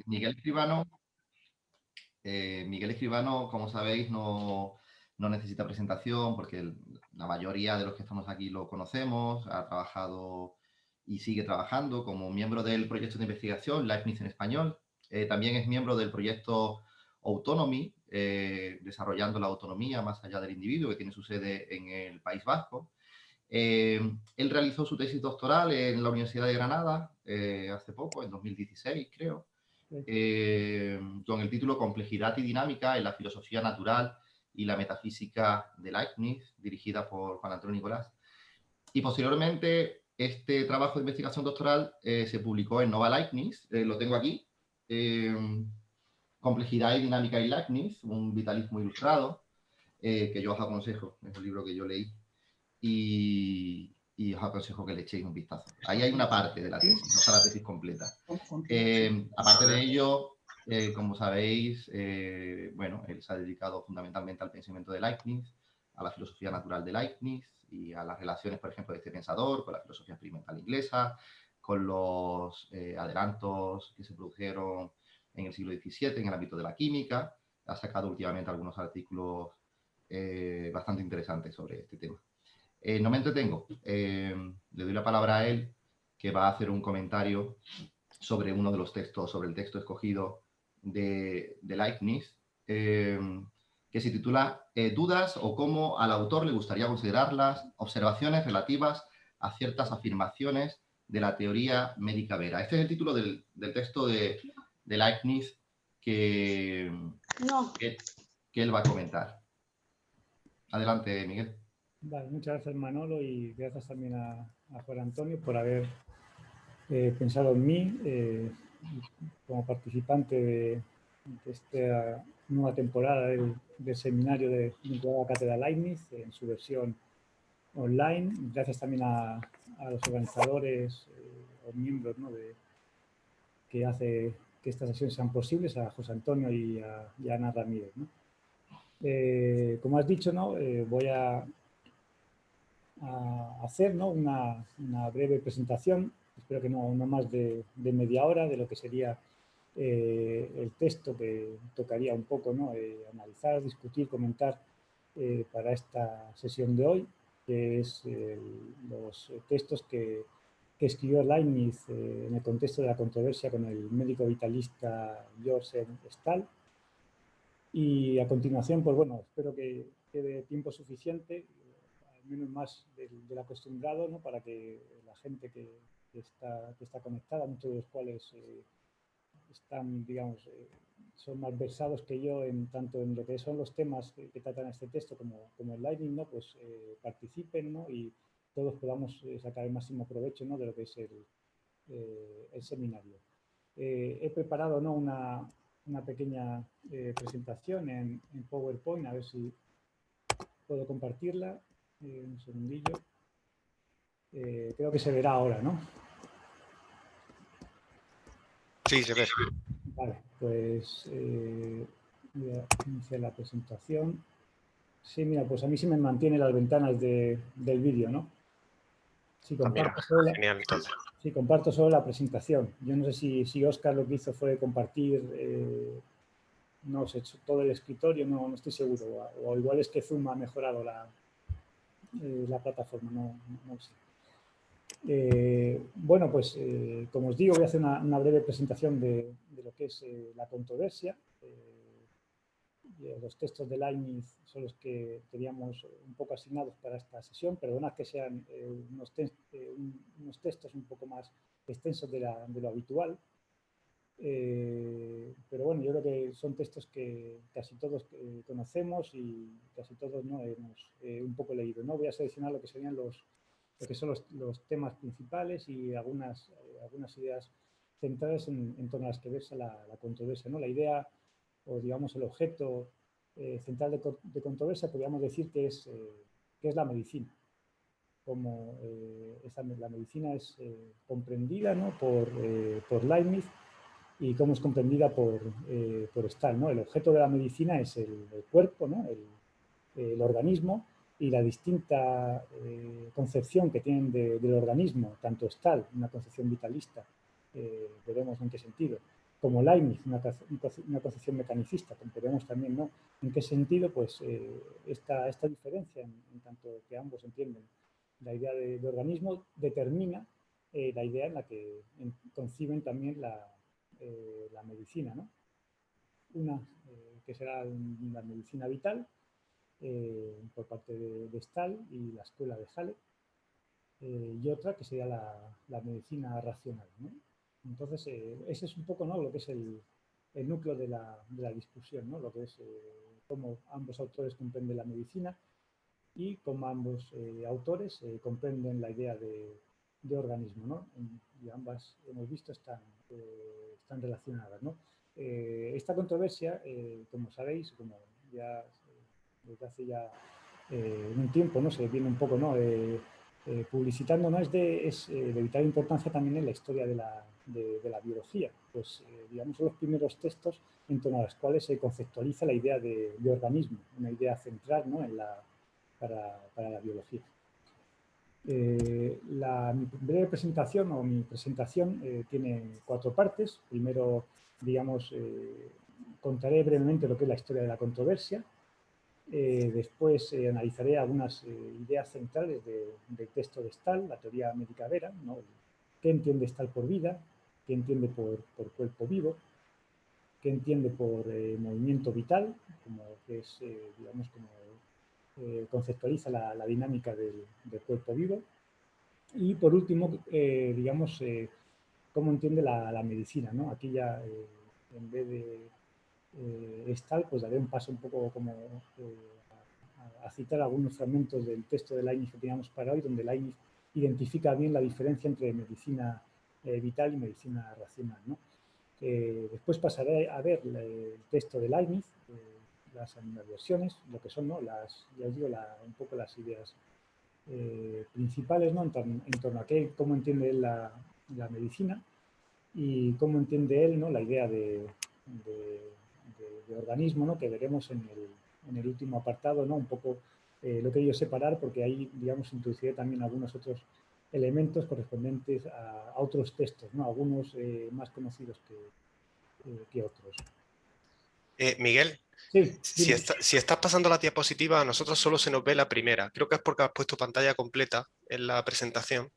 Miguel Escribano, como sabéis, no necesita presentación porque la mayoría de los que estamos aquí lo conocemos, ha trabajado y sigue trabajando como miembro del proyecto de investigación Leibniz en español. También es miembro del proyecto Autonomy, desarrollando la autonomía más allá del individuo, que tiene su sede en el País Vasco. Él realizó su tesis doctoral en la Universidad de Granada hace poco, en 2016, creo, con el título Complejidad y dinámica en la filosofía natural y la metafísica de Leibniz, dirigida por Juan Antonio Nicolás. Y posteriormente, este trabajo de investigación doctoral se publicó en Nova Leibniz, lo tengo aquí, Complejidad y dinámica en Leibniz, un vitalismo ilustrado, que yo os aconsejo, es un libro que yo leí, y os aconsejo que le echéis un vistazo. Ahí hay una parte de la tesis, no está la tesis completa. Aparte de ello, como sabéis, bueno, él se ha dedicado fundamentalmente al pensamiento de Leibniz, a la filosofía natural de Leibniz y a las relaciones, por ejemplo, de este pensador con la filosofía experimental inglesa, con los adelantos que se produjeron en el siglo XVII en el ámbito de la química. Ha sacado últimamente algunos artículos bastante interesantes sobre este tema. No me entretengo, le doy la palabra a él, que va a hacer un comentario sobre uno de los textos, sobre el texto escogido de Leibniz, que se titula Dudas o cómo al autor le gustaría considerarlas, observaciones relativas a ciertas afirmaciones de la teoría médica vera. Este es el título del texto de Leibniz que él va a comentar. Adelante, Miguel. Vale, muchas gracias, Manolo, y gracias también a Juan Antonio por haber pensado en mí como participante de esta nueva temporada del seminario vinculado a la Cátedra Leibniz en su versión online. Gracias también a los organizadores o miembros, ¿no?, que hace que estas sesiones sean posibles, a José Antonio y a Ana Ramírez, ¿no? Como has dicho, ¿no?, voy a hacer, ¿no?, una breve presentación, espero que no más de media hora, de lo que sería el texto que tocaría un poco, ¿no?, analizar, discutir, comentar para esta sesión de hoy, que es los textos que escribió Leibniz en el contexto de la controversia con el médico vitalista George Stahl. Y a continuación, pues bueno, espero que quede tiempo suficiente, al menos más del acostumbrado, ¿no?, para que la gente que está conectada, muchos de los cuales están, digamos, son más versados que yo tanto en lo que son los temas que tratan este texto como el Leibniz, ¿no?, pues participen, ¿no?, y todos podamos sacar el máximo provecho, ¿no?, de lo que es el seminario. He preparado, ¿no?, una pequeña presentación en PowerPoint, a ver si puedo compartirla. Un segundillo. Creo que se verá ahora, ¿no? Sí, se ve. Vale, pues voy a iniciar la presentación. Sí, mira, pues a mí sí me mantiene las ventanas del vídeo, ¿no? Sí, genial, entonces. Sí, comparto solo la presentación. Yo no sé si Óscar lo que hizo fue compartir, no sé, todo el escritorio, no estoy seguro. O igual es que Zoom ha mejorado la plataforma, no sé. Bueno, pues como os digo, voy a hacer una breve presentación de lo que es la controversia. Los textos de Leibniz son los que teníamos un poco asignados para esta sesión. Perdonad que sean unos textos un poco más extensos de lo habitual. Pero bueno, yo creo que son textos que casi todos conocemos y casi todos, ¿no?, hemos un poco leído, ¿no? Voy a seleccionar lo que serían lo que son los temas principales y algunas ideas centrales en torno a las que versa la controversia, ¿no? La idea, o digamos el objeto central de controversia, podríamos decir que es la medicina. Como la medicina es comprendida, ¿no?, por Leibniz, y cómo es comprendida por Stahl, ¿no? El objeto de la medicina es el cuerpo, ¿no?, el organismo, y la distinta concepción que tienen del organismo, tanto Stahl, una concepción vitalista, veremos en qué sentido, como Leibniz, una concepción mecanicista, como veremos también, ¿no? ¿En qué sentido? Pues esta diferencia, en tanto que ambos entienden la idea de organismo, determina la idea en la que conciben también la medicina, ¿no? Una que será la medicina vital, por parte de Stahl y la escuela de Halle, y otra que sería la medicina racional, ¿no? Entonces, ese es un poco, ¿no?, lo que es el núcleo de la discusión, ¿no?, lo que es cómo ambos autores comprenden la medicina y cómo ambos autores comprenden la idea de organismo, ¿no? Y ambas, hemos visto, están relacionadas, ¿no? Esta controversia, como sabéis, como ya desde hace ya un tiempo, ¿no?, se viene un poco, ¿no?, publicitando, ¿no?, es de vital importancia también en la historia de la biología. Pues, digamos, son los primeros textos en torno a los cuales se conceptualiza la idea de organismo, una idea central, ¿no?, para la biología. Mi breve presentación o mi presentación tiene 4 partes. Primero, digamos, contaré brevemente lo que es la historia de la controversia. Después analizaré algunas ideas centrales del texto de Stahl, la teoría médica vera, ¿no? ¿Qué entiende Stahl por vida? ¿Qué entiende por cuerpo vivo? ¿Qué entiende por movimiento vital? Como que es, digamos, como conceptualiza la dinámica del cuerpo vivo. Y por último, digamos, cómo entiende la medicina, ¿no? Aquí ya, en vez de Stahl, pues daré un paso un poco como a citar algunos fragmentos del texto de Leibniz que teníamos para hoy, donde Leibniz identifica bien la diferencia entre medicina vital y medicina racional, ¿no? Después pasaré a ver el texto de Leibniz, las versiones, lo que son, ¿no?, ya os digo, un poco las ideas principales, ¿no?, en torno a cómo entiende él la medicina y cómo entiende él, ¿no?, la idea de organismo, ¿no?, que veremos en el último apartado, ¿no?, un poco lo que he querido separar, porque ahí, digamos, introduciré también algunos otros elementos correspondientes a otros textos, ¿no?, algunos más conocidos que otros. Miguel, Sí, si estás pasando la diapositiva, a nosotros solo se nos ve la primera. Creo que es porque has puesto pantalla completa en la presentación.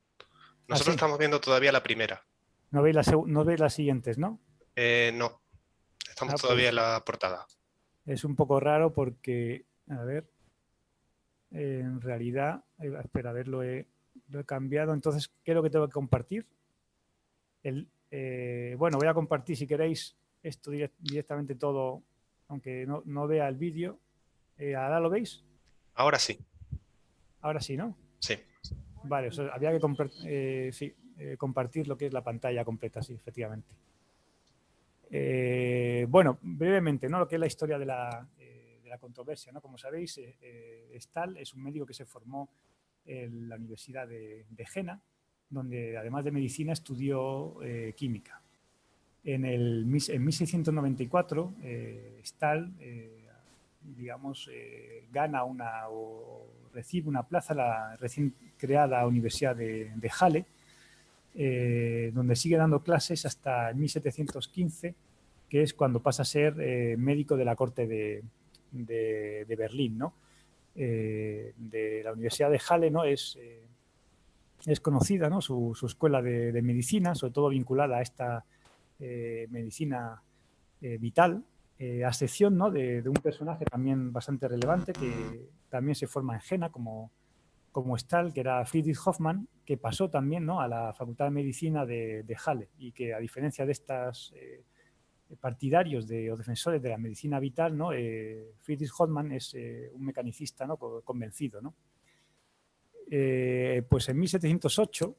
Nosotros estamos viendo todavía la primera. No veis las siguientes, ¿no? No, estamos todavía en la portada. Es un poco raro porque, a ver, en realidad, espera, a ver, lo he cambiado. Entonces, ¿qué es lo que tengo que compartir? Bueno, voy a compartir, si queréis, esto directamente todo, aunque no vea el vídeo. ¿Ahora lo veis? Ahora sí. Ahora sí, ¿no? Sí. Vale, o sea, había que compartir lo que es la pantalla completa, sí, efectivamente. Bueno, brevemente, ¿no?, lo que es la historia de la controversia, ¿no? Como sabéis, Stahl es un médico que se formó en la Universidad de Jena, donde además de medicina estudió química. En 1694, Stahl, digamos, gana o recibe una plaza en la recién creada Universidad de Halle, donde sigue dando clases hasta 1715, que es cuando pasa a ser médico de la corte de Berlín, ¿no? De la Universidad de Halle, ¿no? Es conocida, ¿no?, su escuela de medicina, sobre todo vinculada a esta medicina vital, a excepción, ¿no?, de un personaje también bastante relevante que también se forma en Jena como Stahl, que era Friedrich Hoffmann, que pasó también, ¿no?, a la Facultad de Medicina de Halle, y que, a diferencia de estos partidarios o defensores de la medicina vital, ¿no?, Friedrich Hoffmann es un mecanicista, ¿no?, convencido, ¿no? Pues en 1708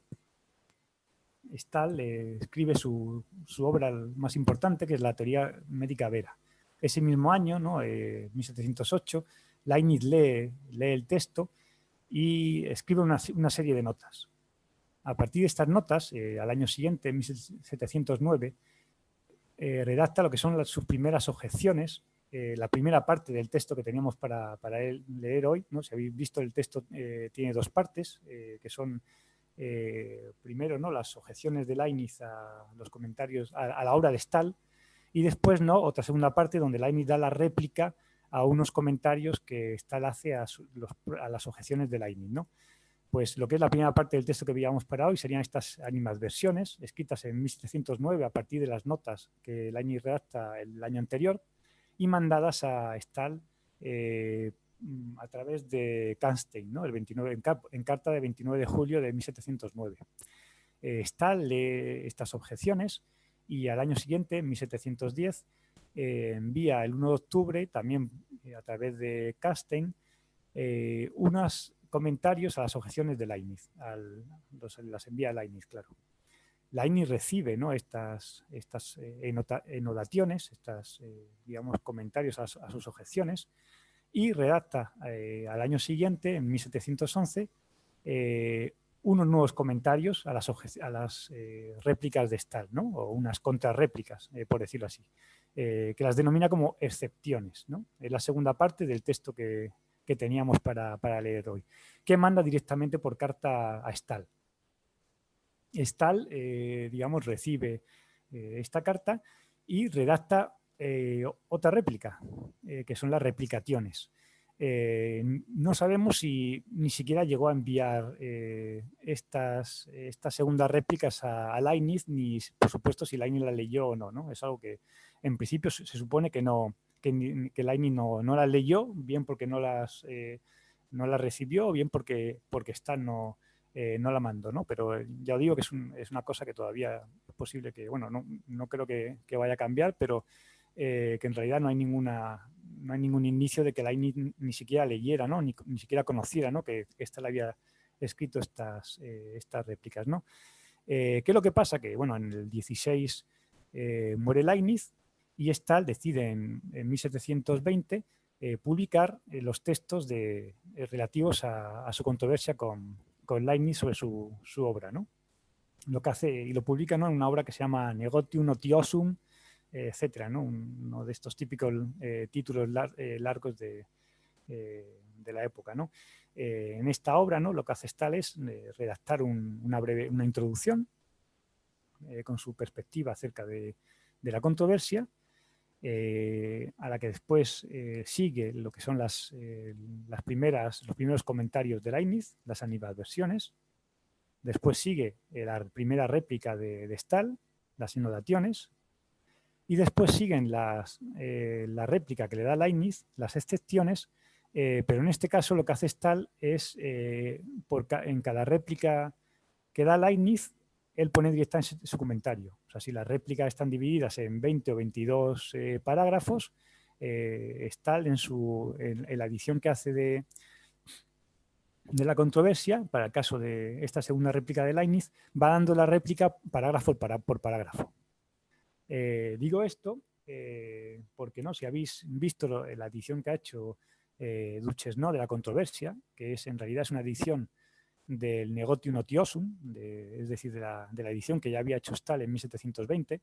Stahl escribe su obra más importante, que es la teoría médica vera. Ese mismo año, ¿no?, 1708, Leibniz lee el texto y escribe una serie de notas. A partir de estas notas, al año siguiente, en 1709, redacta lo que son sus primeras objeciones, la primera parte del texto que teníamos para leer hoy, ¿no? Si habéis visto, el texto tiene 2 partes, que son, primero, ¿no?, las objeciones de Leibniz a los comentarios, a la obra de Stahl, Y después, ¿no?, otra segunda parte donde Leibniz da la réplica a unos comentarios que Stahl hace a las objeciones de Leibniz, ¿no? Pues lo que es la primera parte del texto que veíamos para hoy serían estas animadversiones escritas en 1709 a partir de las notas que Leibniz redacta el año anterior y mandadas a Stahl a través de Canstein, ¿no?, el 29, en carta de 29 de julio de 1709. Stahl lee estas objeciones y al año siguiente, en 1710, envía el 1 de octubre, también a través de Canstein, unos comentarios a las objeciones de Leibniz. Las envía a Leibniz, claro. Leibniz recibe, ¿no?, estas enotaciones, digamos, comentarios a sus objeciones y redacta al año siguiente, en 1711, unos nuevos comentarios a las réplicas de Stahl, ¿no?, o unas contrarréplicas, por decirlo así, que las denomina como excepciones, ¿no? Es la segunda parte del texto que teníamos para leer hoy, que manda directamente por carta a Stahl. Stahl, digamos, recibe esta carta y redacta otra réplica, que son las replicaciones. No sabemos si ni siquiera llegó a enviar estas segundas réplicas a Leibniz, ni por supuesto si Leibniz la leyó o no, ¿no? Es algo que en principio se supone que no, que Leibniz no las leyó, bien porque no las recibió, o bien porque Stahl no la mandó, ¿no? Pero ya os digo que es una cosa que todavía es posible que, bueno, no creo que vaya a cambiar, pero que en realidad no hay ningún indicio de que Leibniz ni siquiera leyera, ¿no?, ni siquiera conociera, ¿no?, que Stahl había escrito estas réplicas, ¿no? ¿Qué es lo que pasa? Que, bueno, en el 16 muere Leibniz y Stahl decide en 1720 publicar los textos relativos a su controversia con Leibniz sobre su obra, ¿no? Lo que hace, y lo publica, ¿no?, en una obra que se llama Negotium Notiosum, etcétera, ¿no?, uno de estos típicos títulos largos de la época, ¿no? En esta obra, ¿no?, lo que hace Stahl es redactar una introducción con su perspectiva acerca de la controversia, a la que después sigue lo que son los primeros comentarios de Leibniz, las animadversiones. Después sigue la primera réplica de Stahl, las inodaciones, y después siguen la réplica que le da Leibniz, las excepciones, pero en este caso lo que hace Stahl es, en cada réplica que da Leibniz, él pone directamente su comentario. O sea, si las réplicas están divididas en 20 o 22 parágrafos, Stahl en la edición que hace de la controversia, para el caso de esta segunda réplica de Leibniz, va dando la réplica parágrafo por parágrafo. Digo esto porque, ¿no?, si habéis visto la edición que ha hecho Duches, ¿no?, de la controversia, que en realidad es una edición del Negotium Notiosum, es decir, de la edición que ya había hecho Stahl en 1720,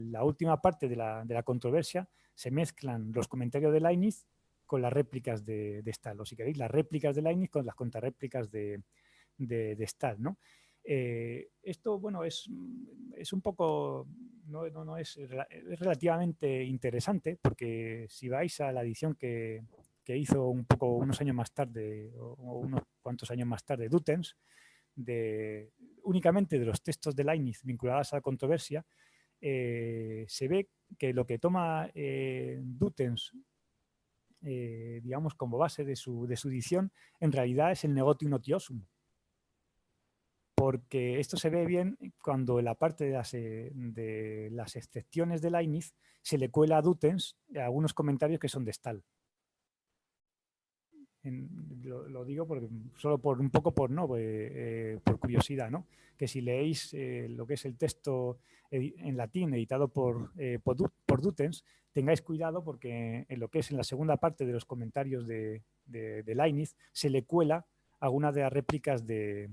la última parte de la controversia se mezclan los comentarios de Leibniz con las réplicas de Stahl, o si queréis, las réplicas de Leibniz con las contrarréplicas de Stahl, ¿no? Esto, bueno, es un poco, es relativamente interesante, porque si vais a la edición que hizo unos años más tarde, o unos cuantos años más tarde, Dutens, únicamente de los textos de Leibniz vinculados a la controversia, se ve que lo que toma Dutens, digamos, como base de su edición, en realidad es el Negotium Notiosum. Porque esto se ve bien cuando en la parte de las excepciones de Leibniz se le cuela a Dutens algunos comentarios que son de Stahl. Lo digo porque solo por curiosidad, ¿no? Que si leéis lo que es el texto en latín editado por Dutens, tengáis cuidado porque en lo que es en la segunda parte de los comentarios de Leibniz se le cuela algunas de las réplicas de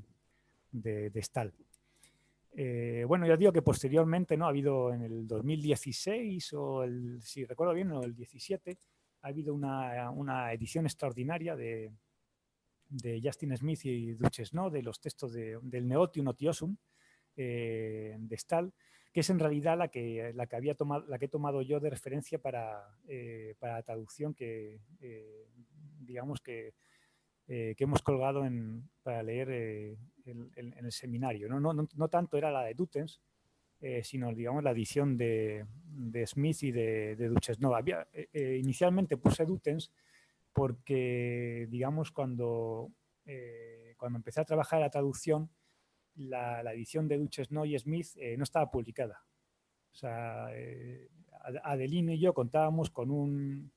Stahl. Bueno, ya digo que posteriormente, ¿no?, ha habido en el 2016 o si recuerdo bien, o el 17, ha habido una edición extraordinaria de Justin Smith y Duches, ¿no?, de los textos del Negotium Notiosum de Stahl, que es en realidad la que he tomado yo de referencia para la traducción que, digamos que hemos colgado para leer en el seminario. No tanto era la de Dutens, sino, digamos, la edición de Smith y de Duchesneau. Inicialmente puse Dutens porque, digamos, cuando empecé a trabajar la traducción, la edición de Duchesneau y Smith no estaba publicada. O sea, Adelino y yo contábamos con un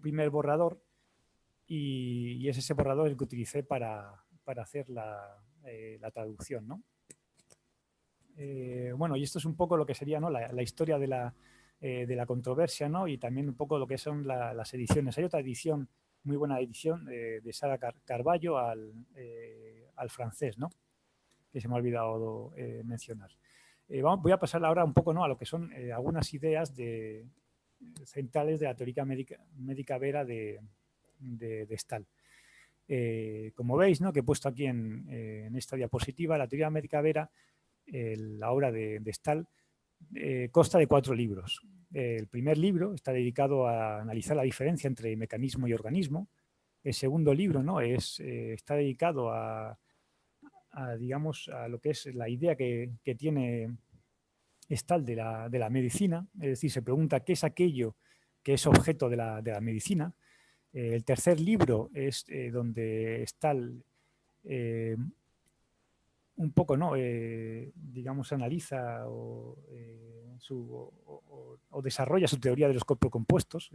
primer borrador y es ese borrador el que utilicé para hacer la traducción, ¿no? Bueno, y esto es un poco lo que sería, ¿no?, la historia de la controversia, ¿no?, y también un poco lo que son las ediciones. Hay otra edición, muy buena edición, de Sara Carballo al francés, ¿no?, que se me ha olvidado mencionar. Voy a pasar ahora un poco, ¿no?, a lo que son algunas ideas centrales de la teoría médica vera de Stahl. Como veis, ¿no?, que he puesto aquí en esta diapositiva, la teoría médica vera, la obra de Stahl, consta de 4 libros. El primer libro está dedicado a analizar la diferencia entre mecanismo y organismo. El segundo libro, ¿no?, está dedicado digamos, a lo que es la idea que tiene Stahl de la medicina. Es decir, se pregunta qué es aquello que es objeto de la medicina. El tercer libro es donde Stahl un poco, ¿no?, digamos, analiza o desarrolla su teoría de los cuerpos compuestos,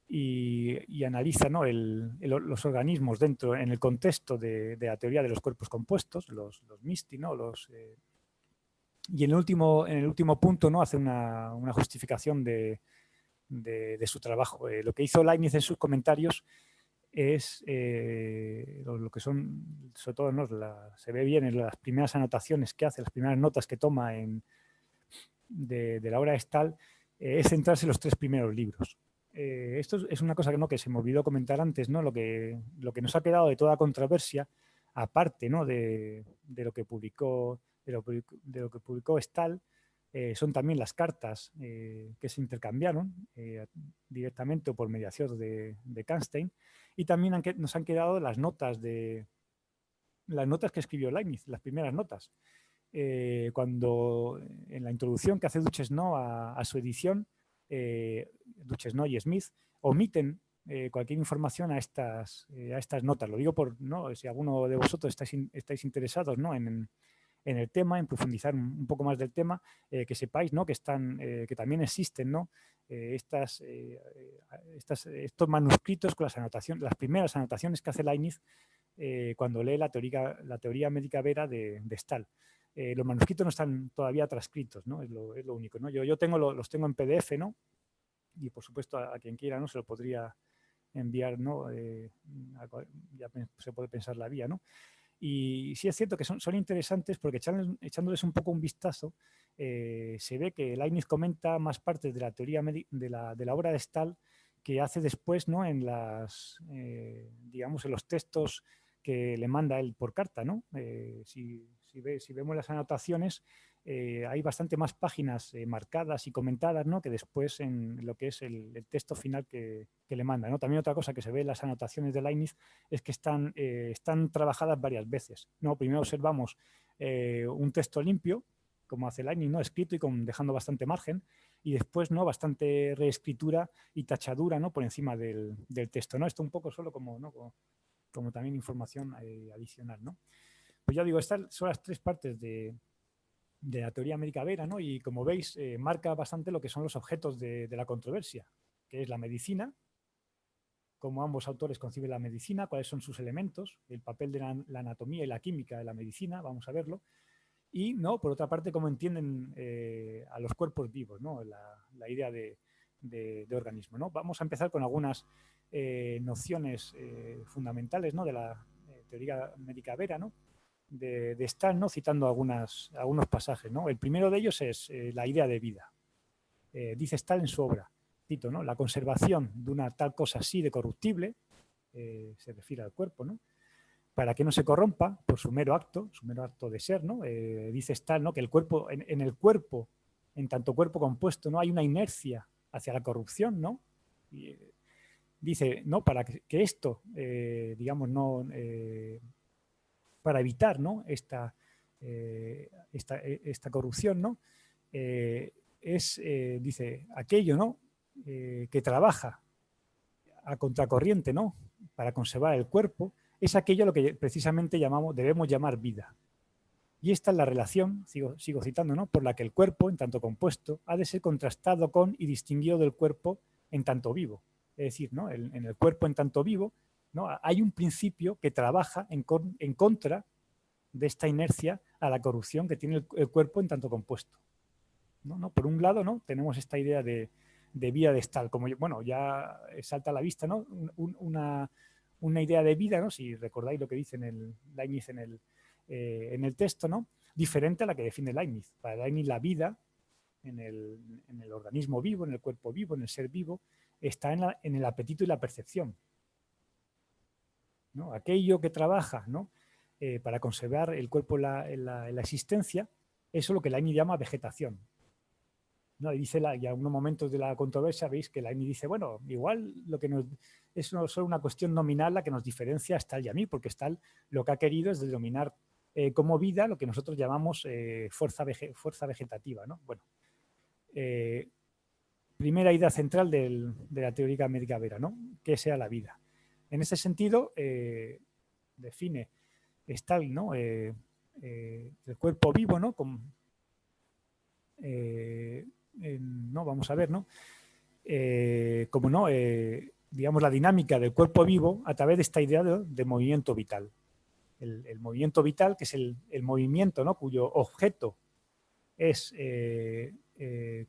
y analiza, ¿no?, los organismos en el contexto de la teoría de los cuerpos compuestos, los MISTI, ¿no?, y en el último punto, ¿no?, hace una justificación de su trabajo. Lo que hizo Leibniz en sus comentarios es lo que son, sobre todo, ¿no?, se ve bien en las primeras anotaciones que hace, las primeras notas que toma de la obra de Stahl, es centrarse en los 3 primeros libros. Esto es una cosa que se me olvidó comentar antes, ¿no?, lo que nos ha quedado de toda controversia, aparte, ¿no?, de lo que publicó Stahl, son también las cartas que se intercambiaron directamente o por mediación de Canstein, y también nos han quedado las notas que escribió Leibniz, las primeras notas. Cuando en la introducción que hace Duchesneau a su edición, Duchesneau y Smith omiten cualquier información a estas notas. Lo digo ¿no?, si alguno de vosotros estáis interesados, ¿no?, en el tema, en profundizar un poco más del tema, que sepáis, ¿no?, que también existen, ¿no?, estos manuscritos con las primeras anotaciones que hace Leibniz cuando lee la teoría médica vera de Stahl. Los manuscritos no están todavía transcritos, ¿no?, es lo único, ¿no? Yo los tengo en PDF, ¿no?, y por supuesto a quien quiera, ¿no?, se lo podría enviar, ¿no?, ya se puede pensar la vía, ¿no? Y sí es cierto que son interesantes porque echándoles un poco un vistazo, se ve que Leibniz comenta más partes de la teoría de la obra de Stahl que hace después, ¿no?, digamos, en los textos que le manda él por carta, ¿no? Si vemos las anotaciones, hay bastante más páginas marcadas y comentadas, ¿no?, que después en lo que es el texto final que le manda, ¿no? También otra cosa que se ve en las anotaciones de Leibniz es que están trabajadas varias veces, ¿no? Primero observamos un texto limpio, como hace Leibniz, ¿no?, escrito y dejando bastante margen, y después, ¿no?, bastante reescritura y tachadura, ¿no?, por encima del texto, ¿no? Esto un poco solo como también información adicional, ¿no? Pues ya digo, estas son las 3 partes de la teoría médica vera, ¿no? Y como veis, marca bastante lo que son los objetos de la controversia, que es la medicina, cómo ambos autores conciben la medicina, cuáles son sus elementos, el papel de la anatomía y la química de la medicina, vamos a verlo, y, ¿no?, por otra parte, cómo entienden a los cuerpos vivos, ¿no?, la idea de organismo, ¿no? Vamos a empezar con algunas nociones fundamentales, ¿no?, de la teoría médica vera, ¿no?, de Stahl, ¿no?, citando algunos pasajes, ¿no? El primero de ellos es la idea de vida. Dice Stahl en su obra, cito, ¿no?, la conservación de una tal cosa así de corruptible, se refiere al cuerpo, ¿no?, para que no se corrompa por su mero acto de ser, ¿no? Dice Stahl, ¿no?, que el cuerpo, en el cuerpo, en tanto cuerpo compuesto, ¿no?, hay una inercia hacia la corrupción, ¿no? Y, dice, ¿no?, para que esto, digamos, no, para evitar, ¿no?, esta corrupción, ¿no?, dice, aquello, ¿no?, que trabaja a contracorriente, ¿no?, para conservar el cuerpo, es aquello a lo que precisamente debemos llamar vida. Y esta es la relación, sigo citando, ¿no?, por la que el cuerpo, en tanto compuesto, ha de ser contrastado con y distinguido del cuerpo en tanto vivo. Es decir, ¿no?, en el cuerpo en tanto vivo, ¿no?, hay un principio que trabaja en contra de esta inercia a la corrupción que tiene el cuerpo en tanto compuesto. ¿No? Por un lado, ¿no?, tenemos esta idea de vida de Stahl, como bueno, ya salta a la vista, ¿no?, una idea de vida, ¿no?, si recordáis lo que dice Leibniz en el texto, ¿no?, diferente a la que define Leibniz. Para Leibniz la vida en el organismo vivo, en el cuerpo vivo, en el ser vivo, está en el apetito y la percepción, ¿no? Aquello que trabaja, ¿no?, para conservar el cuerpo en la existencia, eso es lo que Leibniz llama vegetación, ¿no? Y dice, ya en unos momentos de la controversia veis que Leibniz dice, bueno, igual lo que es solo una cuestión nominal la que nos diferencia a Stahl y a mí, porque Stahl lo que ha querido es denominar como vida lo que nosotros llamamos fuerza vegetativa, ¿no? Bueno, primera idea central de la teoría médica vera, ¿no?, que sea la vida. En ese sentido, define Stahl, ¿no?, el cuerpo vivo, ¿no?, no, vamos a ver, ¿no?, como no, digamos, la dinámica del cuerpo vivo a través de esta idea de movimiento vital. El movimiento vital, que es el movimiento, ¿no?, cuyo objeto es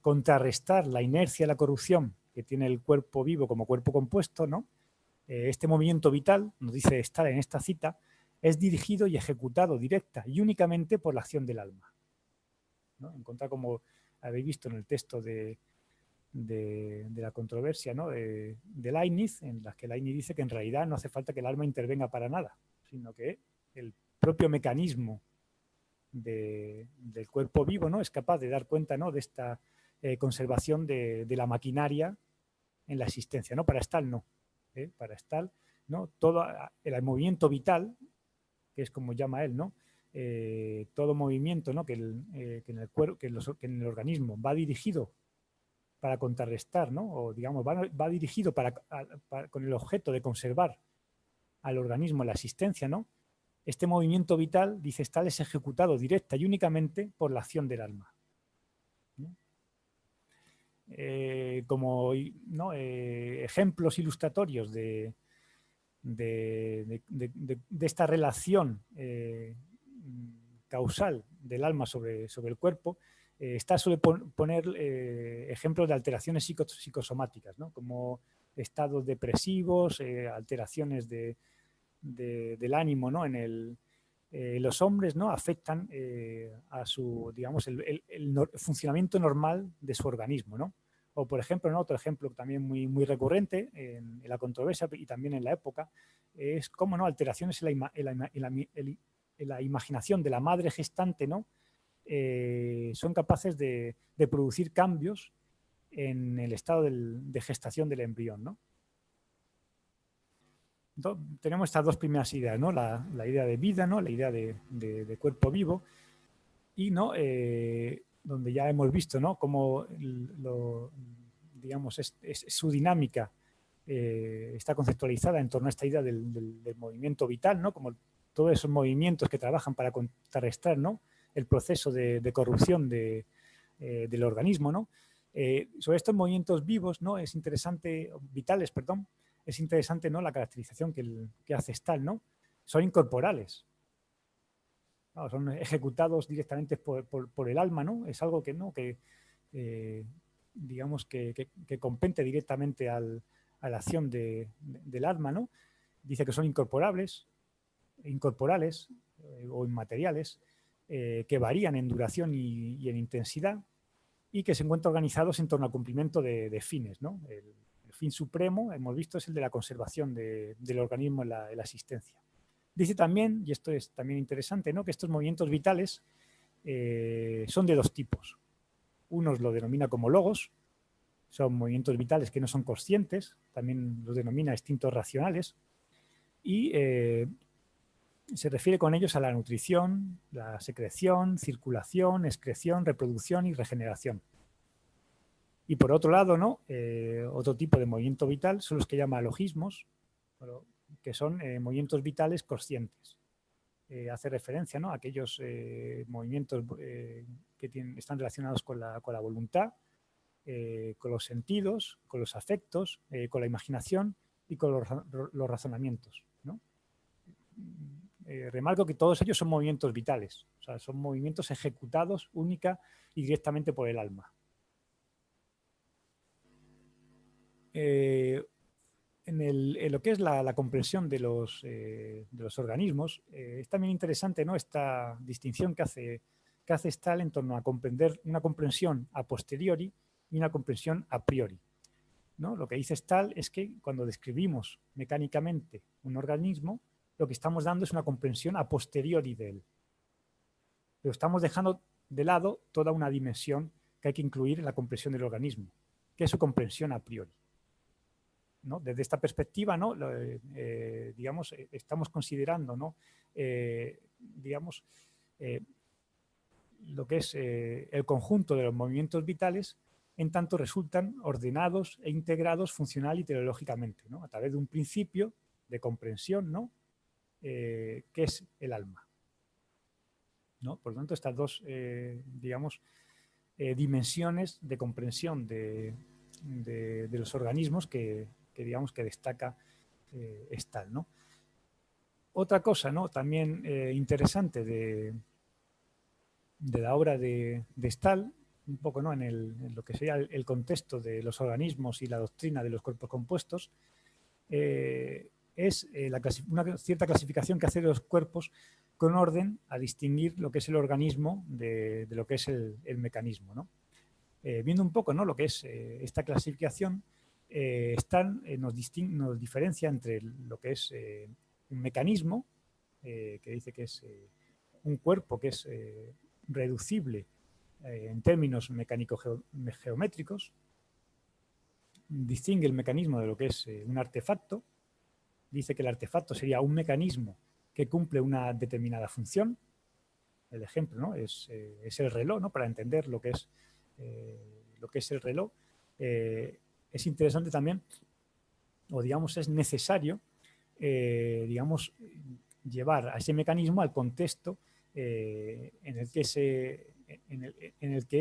contrarrestar la inercia y la corrupción que tiene el cuerpo vivo como cuerpo compuesto, ¿no? Este movimiento vital, nos dice Stahl en esta cita, es dirigido y ejecutado directa y únicamente por la acción del alma, ¿no? En contra, como habéis visto en el texto de la controversia, ¿no?, de Leibniz, en la que Leibniz dice que en realidad no hace falta que el alma intervenga para nada, sino que el propio mecanismo del cuerpo vivo, ¿no?, es capaz de dar cuenta, ¿no?, de esta conservación de la maquinaria en la existencia, ¿no? Para Stahl no. Para Stahl, ¿no?, todo el movimiento vital, que es como llama él, ¿no?, todo movimiento, ¿no?, que en el organismo va dirigido para contrarrestar, ¿no?, o digamos va dirigido con el objeto de conservar al organismo en la existencia, ¿no? Este movimiento vital, dice Stahl, es ejecutado directa y únicamente por la acción del alma, ¿no? Como, ¿no?, ejemplos ilustratorios de esta relación causal del alma sobre el cuerpo, Stahl suele poner ejemplos de alteraciones psicosomáticas, ¿no?, como estados depresivos, alteraciones del ánimo, ¿no?, los hombres, ¿no?, afectan a su, digamos, el funcionamiento normal de su organismo, ¿no? O, por ejemplo, ¿no?, otro ejemplo también muy recurrente en la controversia y también en la época es cómo, ¿no?, alteraciones en la imaginación de la madre gestante, ¿no?, son capaces de producir cambios en el estado de gestación del embrión, ¿no? Tenemos estas dos primeras ideas, ¿no?, la idea de vida, ¿no?, la idea de cuerpo vivo, y, ¿no?, donde ya hemos visto, ¿no?, cómo digamos, su dinámica está conceptualizada en torno a esta idea del movimiento vital, ¿no?, como todos esos movimientos que trabajan para contrarrestar, ¿no?, el proceso de corrupción del organismo, ¿no? Sobre estos movimientos vivos, ¿no?, vitales, perdón, es interesante, ¿no?, la caracterización que hace Stahl, ¿no? Son incorporales. Claro, son ejecutados directamente por el alma, ¿no? Es algo que, ¿no?, digamos, que compete directamente a la acción del alma, ¿no? Dice que son incorporales o inmateriales, que varían en duración y en intensidad, y que se encuentran organizados en torno al cumplimiento de fines, ¿no? El fin supremo, hemos visto, es el de la conservación del organismo en la existencia. Dice también, y esto es también interesante, ¿no?, que estos movimientos vitales son de dos tipos. Unos lo denomina como logos, son movimientos vitales que no son conscientes, también los denomina instintos racionales, y se refiere con ellos a la nutrición, la secreción, circulación, excreción, reproducción y regeneración. Y por otro lado, ¿no?, otro tipo de movimiento vital son los que llama logismos, que son movimientos vitales conscientes. Hace referencia, ¿no?, a aquellos movimientos que están relacionados con la voluntad, con los sentidos, con los afectos, con la imaginación y con los razonamientos, ¿no? Remarco que todos ellos son movimientos vitales, o sea, son movimientos ejecutados única y directamente por el alma. En lo que es la comprensión de los organismos, es también interesante, ¿no?, esta distinción que hace Stahl en torno a comprender una comprensión a posteriori y una comprensión a priori, ¿no? Lo que dice Stahl es que cuando describimos mecánicamente un organismo, lo que estamos dando es una comprensión a posteriori de él. Pero estamos dejando de lado toda una dimensión que hay que incluir en la comprensión del organismo, que es su comprensión a priori, ¿no? Desde esta perspectiva, ¿no?, digamos, estamos considerando, ¿no?, digamos, lo que es el conjunto de los movimientos vitales en tanto resultan ordenados e integrados funcional y teleológicamente, ¿no?, a través de un principio de comprensión, ¿no?, que es el alma, ¿no? Por lo tanto, estas dos, digamos, dimensiones de comprensión de los organismos que digamos que destaca Stahl, ¿no? Otra cosa, ¿no?, también interesante de la obra de Stahl, un poco, ¿no?, en lo que sería el contexto de los organismos y la doctrina de los cuerpos compuestos, es una cierta clasificación que hace de los cuerpos con orden a distinguir lo que es el organismo de lo que es el mecanismo, ¿no? Viendo un poco, ¿no?, lo que es esta clasificación, nos diferencia entre lo que es un mecanismo, que dice que es un cuerpo que es reducible en términos mecánico-geométricos, distingue el mecanismo de lo que es un artefacto, dice que el artefacto sería un mecanismo que cumple una determinada función. El ejemplo, ¿no?, es el reloj, ¿no?, para entender lo que es el reloj. Es interesante también, o digamos es necesario, digamos, llevar a ese mecanismo al contexto en el que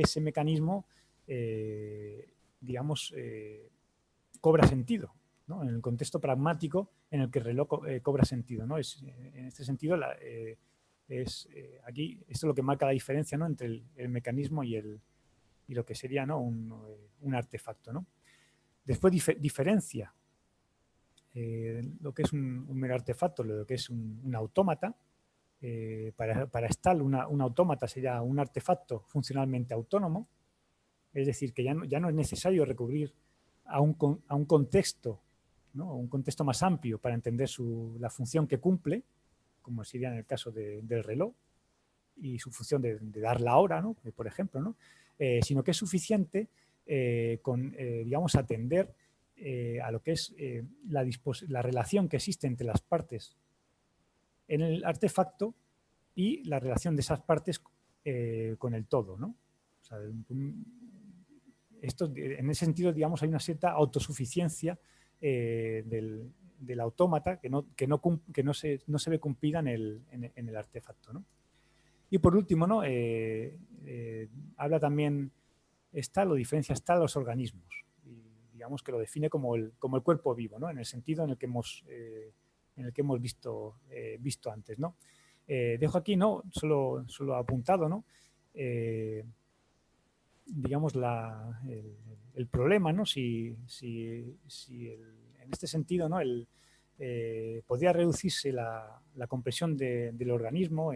ese mecanismo, digamos, cobra sentido, ¿no?, en el contexto pragmático en el que el reloj cobra sentido, ¿no? En este sentido, aquí esto es lo que marca la diferencia, ¿no?, entre el mecanismo y lo que sería, ¿no?, un artefacto, ¿no? Después diferencia lo que es un mero artefacto, lo que es un autómata. Para Stahl, un autómata sería un artefacto funcionalmente autónomo, es decir, que ya no es necesario recurrir a un contexto, ¿no?, un contexto más amplio para entender la función que cumple, como sería en el caso del reloj, y su función de dar la hora, ¿no?, por ejemplo, ¿no?, sino que es suficiente con, digamos, atender a lo que es la relación que existe entre las partes en el artefacto y la relación de esas partes con el todo, ¿no? O sea, en ese sentido, digamos, hay una cierta autosuficiencia del autómata que no se ve cumplida en el artefacto, ¿no? Y por último, ¿no?, habla también Stahl, o diferencia Stahl los organismos, y digamos que lo define como el cuerpo vivo, ¿no?, en el sentido en el que hemos visto antes, ¿no? Dejo aquí, ¿no?, solo apuntado, ¿no?, digamos el problema, ¿no?, si en este sentido, ¿no?, podría reducirse la comprensión del organismo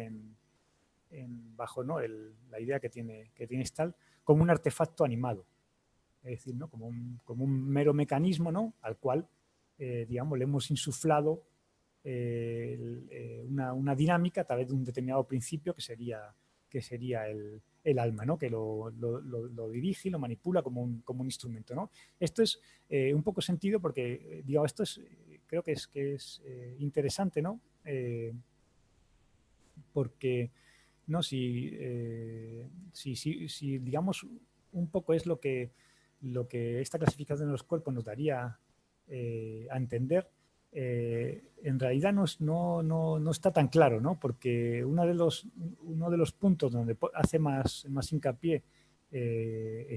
bajo, ¿no?, la idea que tiene Stahl como un artefacto animado, es decir, ¿no?, como un mero mecanismo, ¿no?, al cual, digamos, le hemos insuflado una dinámica a través de un determinado principio que sería el alma, ¿no? Que lo dirige y lo manipula como un instrumento, ¿no? Esto es un poco sentido porque, digo, esto creo que es interesante, ¿no? Porque, ¿no? Si digamos, un poco es lo que esta clasificación de los cuerpos nos daría a entender, en realidad no está tan claro, ¿no? Porque uno de los puntos donde hace más hincapié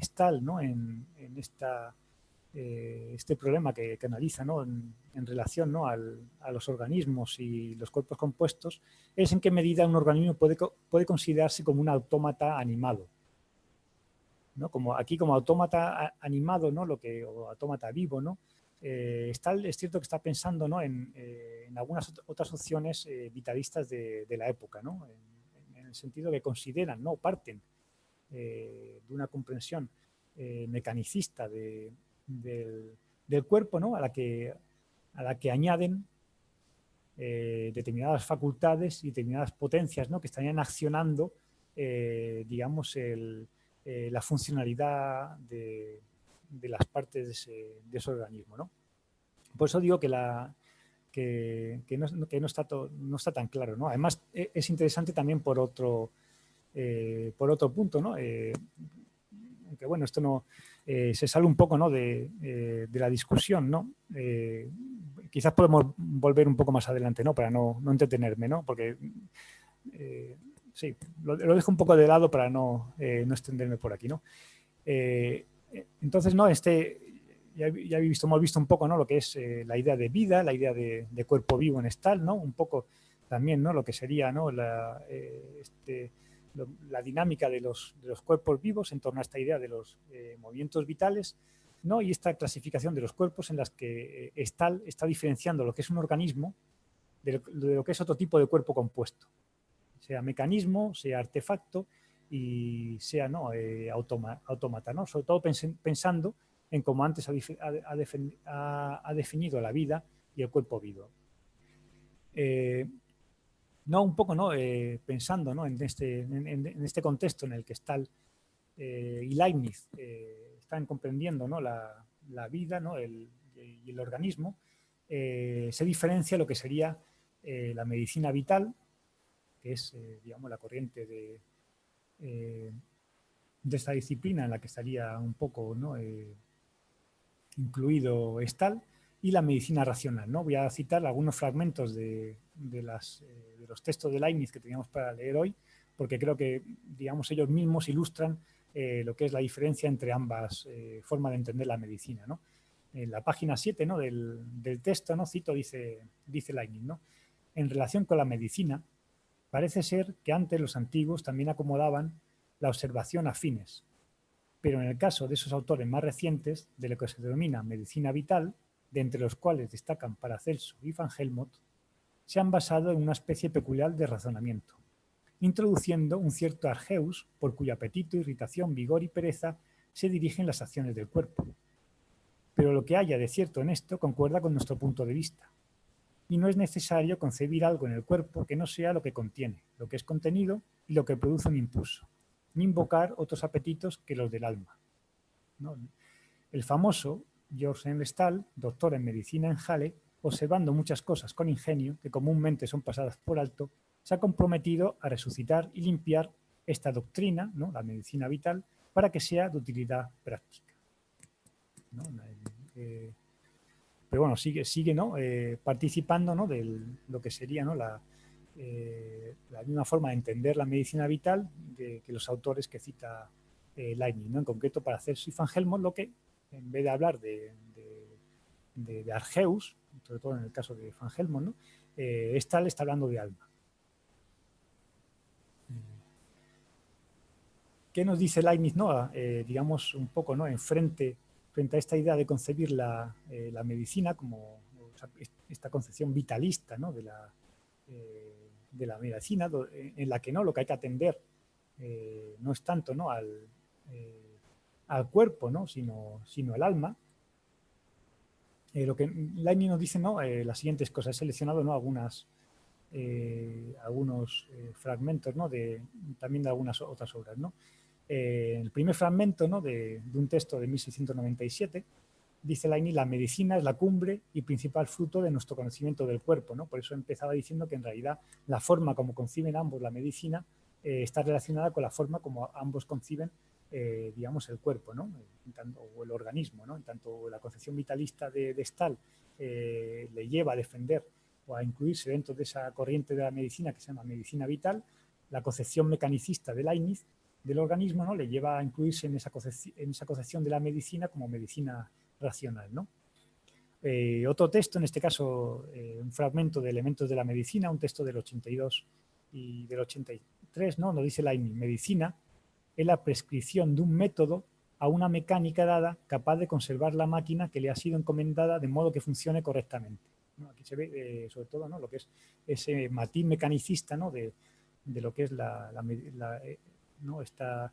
Stahl, ¿no? en este problema que analiza, ¿no? en relación, ¿no? a los organismos y los cuerpos compuestos, es en qué medida un organismo puede considerarse como un autómata animado, ¿no? Aquí como autómata animado, ¿no? O autómata vivo, ¿no? Es cierto que está pensando, ¿no? en algunas otras opciones vitalistas de la época, ¿no? En el sentido que consideran, ¿no? Parten de una comprensión mecanicista del cuerpo, ¿no? a la que añaden determinadas facultades y determinadas potencias, ¿no? que estarían accionando, digamos, la funcionalidad de las partes de ese organismo, ¿no? Por eso digo que no está tan claro, ¿no? Además, es interesante también por otro punto, ¿no? Aunque bueno, esto no se sale un poco, ¿no? de la discusión, ¿no? Quizás podemos volver un poco más adelante, ¿no? Para no entretenerme, ¿no? Porque sí, lo dejo un poco de lado para no extenderme por aquí, ¿no? Entonces, ¿no? hemos visto un poco, ¿no? Lo que es la idea de vida, la idea de cuerpo vivo en Stahl, ¿no? Un poco también, ¿no? Lo que sería, ¿no? La dinámica de los cuerpos vivos en torno a esta idea de los movimientos vitales, ¿no? Y esta clasificación de los cuerpos en las que Stahl está diferenciando lo que es un organismo de lo que es otro tipo de cuerpo compuesto, sea mecanismo, sea artefacto y sea, ¿no? autómata, ¿no? Sobre todo pensando en cómo antes ha definido la vida y el cuerpo vivo. No, un poco, ¿no? Pensando, ¿no? en este contexto en el que Stahl y Leibniz están comprendiendo, ¿no? la vida, ¿no? y el organismo, se diferencia lo que sería la medicina vital, que es, digamos, la corriente de esta disciplina en la que estaría un poco, ¿no? incluido Stahl, y la medicina racional, ¿no? Voy a citar algunos fragmentos de los textos de Leibniz que teníamos para leer hoy, porque creo que, digamos, ellos mismos ilustran lo que es la diferencia entre ambas formas de entender la medicina, ¿no? En la página 7, ¿no? del texto, ¿no? Cito, dice Leibniz, ¿no? En relación con la medicina, parece ser que antes los antiguos también acomodaban la observación a fines, pero en el caso de esos autores más recientes, de lo que se denomina medicina vital, de entre los cuales destacan Paracelso y Van Helmont, se han basado en una especie peculiar de razonamiento, introduciendo un cierto argeus por cuyo apetito, irritación, vigor y pereza se dirigen las acciones del cuerpo. Pero lo que haya de cierto en esto concuerda con nuestro punto de vista, y no es necesario concebir algo en el cuerpo que no sea lo que contiene, lo que es contenido y lo que produce un impulso, ni invocar otros apetitos que los del alma, ¿no? El famoso Georg M. Stahl, doctor en medicina en Halle, observando muchas cosas con ingenio que comúnmente son pasadas por alto, se ha comprometido a resucitar y limpiar esta doctrina, ¿no? La medicina vital, para que sea de utilidad práctica, ¿no? Pero bueno, sigue ¿no? Participando, ¿no? de lo que sería, ¿no? la misma forma de entender la medicina vital que los autores que cita Leibniz, ¿no? En concreto Paracelso y Van Helmont, lo que en vez de hablar de argeus, sobre todo en el caso de Van Helmont, ¿no? Stahl está hablando de alma. ¿Qué nos dice Leibniz, ¿no? Digamos un poco, ¿no? frente a esta idea de concebir la medicina como, o sea, esta concepción vitalista, ¿no? de la medicina, en la que no lo que hay que atender no es tanto, ¿no? al cuerpo, ¿no? sino al alma. lo que Leibniz nos dice, ¿no? Las siguientes cosas. He seleccionado, ¿no? algunos fragmentos, ¿no? También de algunas otras obras, ¿no? El primer fragmento, ¿no? de un texto de 1697, dice Leibniz: la medicina es la cumbre y principal fruto de nuestro conocimiento del cuerpo, ¿no? Por eso empezaba diciendo que en realidad la forma como conciben ambos la medicina está relacionada con la forma como ambos conciben, digamos, el cuerpo, ¿no? O el organismo, ¿no? En tanto la concepción vitalista de Stahl le lleva a defender o a incluirse dentro de esa corriente de la medicina que se llama medicina vital, la concepción mecanicista de Leibniz del organismo, ¿no? Le lleva a incluirse en esa concepción de la medicina como medicina racional, ¿no? Otro texto, en este caso un fragmento de Elementos de la Medicina, un texto del 82 y del 83, ¿no? Nos dice Leibniz: medicina es la prescripción de un método a una mecánica dada capaz de conservar la máquina que le ha sido encomendada de modo que funcione correctamente, ¿no? Aquí se ve sobre todo, ¿no? Lo que es ese matiz mecanicista, ¿no? de lo que es ¿no? esta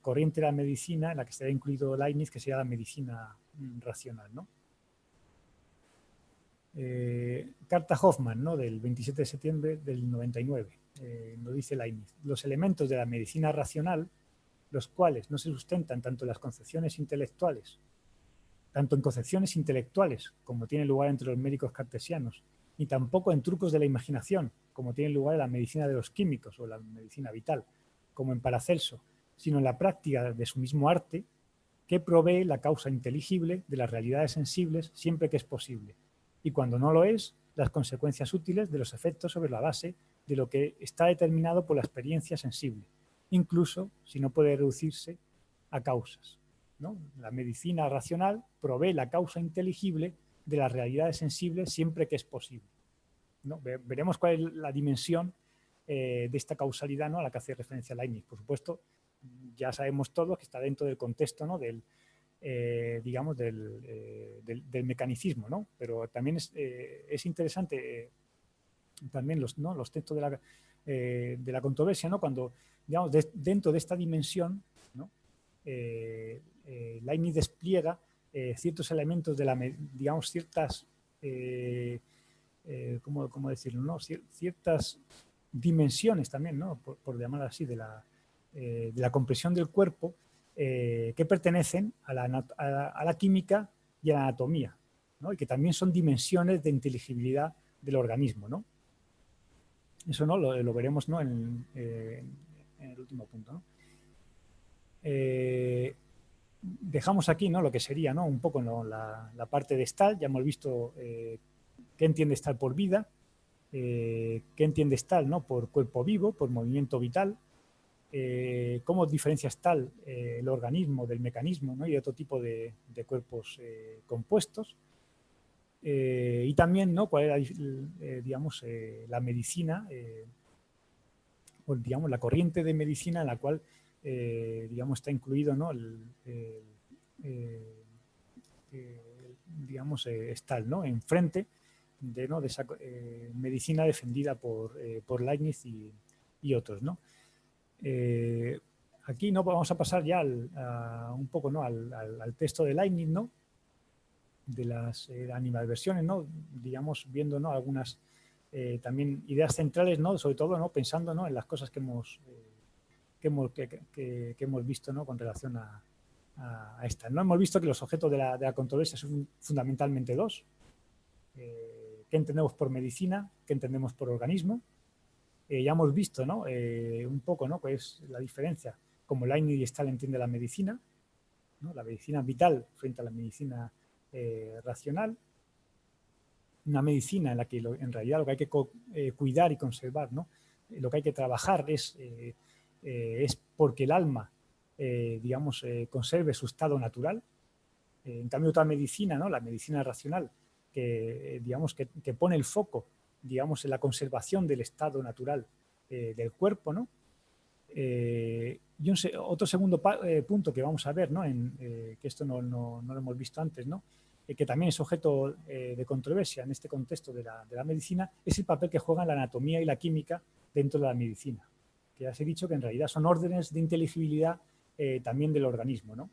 corriente de la medicina en la que se ha incluido Leibniz, que sería la medicina racional, ¿no? Carta Hoffman, ¿no? Del 27 de septiembre del 99, nos dice Leibniz: los elementos de la medicina racional, los cuales no se sustentan tanto en concepciones intelectuales como tiene lugar entre los médicos cartesianos, ni tampoco en trucos de la imaginación, como tiene lugar en la medicina de los químicos o la medicina vital, como en Paracelso, sino en la práctica de su mismo arte, que provee la causa inteligible de las realidades sensibles siempre que es posible, y cuando no lo es, las consecuencias útiles de los efectos sobre la base de lo que está determinado por la experiencia sensible, incluso si no puede reducirse a causas, ¿no? La medicina racional provee la causa inteligible de las realidades sensibles siempre que es posible, ¿no? Veremos cuál es la dimensión de esta causalidad, ¿no? A la que hace referencia Leibniz. Por supuesto, ya sabemos todos que está dentro del contexto, ¿no? Digamos, del mecanicismo, ¿no? Pero también es interesante también los textos de la controversia, ¿no? Cuando, digamos, dentro de esta dimensión, ¿no? Leibniz despliega ciertos elementos de digamos, ciertas, ¿cómo decirlo, ¿no? Ciertas dimensiones también, ¿no? Por llamar así, de la comprensión del cuerpo, que pertenecen a la química y a la anatomía, ¿no? Y que también son dimensiones de inteligibilidad del organismo, ¿no? Eso, ¿no? Lo veremos, ¿no? en el último punto, ¿no? Dejamos aquí, ¿no? Lo que sería, ¿no? Un poco, ¿no? la parte de Stahl. Ya hemos visto qué entiende Stahl por vida, qué entiende Stahl, ¿no? Por cuerpo vivo, por movimiento vital, cómo diferencia Stahl el organismo del mecanismo, ¿no? Y otro tipo de cuerpos compuestos, y también, ¿no? Cuál era, digamos, la medicina, o, digamos, la corriente de medicina en la cual, digamos, está incluido, ¿no? Digamos, Stahl, ¿no? Enfrente de esa medicina defendida por Leibniz y otros, ¿no? Aquí, ¿no? Vamos a pasar ya un poco, ¿no? al texto de Leibniz, ¿no? De las animadversiones, ¿no? Digamos, viendo, ¿no? Algunas también ideas centrales, ¿no? Sobre todo, ¿no? Pensando, ¿no? En las cosas que hemos visto, ¿no? Con relación a esta. No hemos visto que los objetos de la controversia son fundamentalmente dos: qué entendemos por medicina, qué entendemos por organismo. Ya hemos visto, ¿no? Un poco, ¿no? Cuál es la diferencia, como Leibniz y Stahl entiende la medicina, ¿no? La medicina vital frente a la medicina racional, una medicina en la que en realidad lo que hay que cuidar y conservar, ¿no? Lo que hay que trabajar es porque el alma, digamos, conserve su estado natural. En cambio, otra medicina, ¿no? La medicina racional, que digamos que pone el foco, digamos, en la conservación del estado natural del cuerpo, ¿no? Y otro segundo punto que vamos a ver, ¿no? Que esto no lo hemos visto antes, ¿no? Que también es objeto de controversia en este contexto de la medicina, es el papel que juegan la anatomía y la química dentro de la medicina, que ya os he dicho que en realidad son órdenes de inteligibilidad también del organismo, ¿no?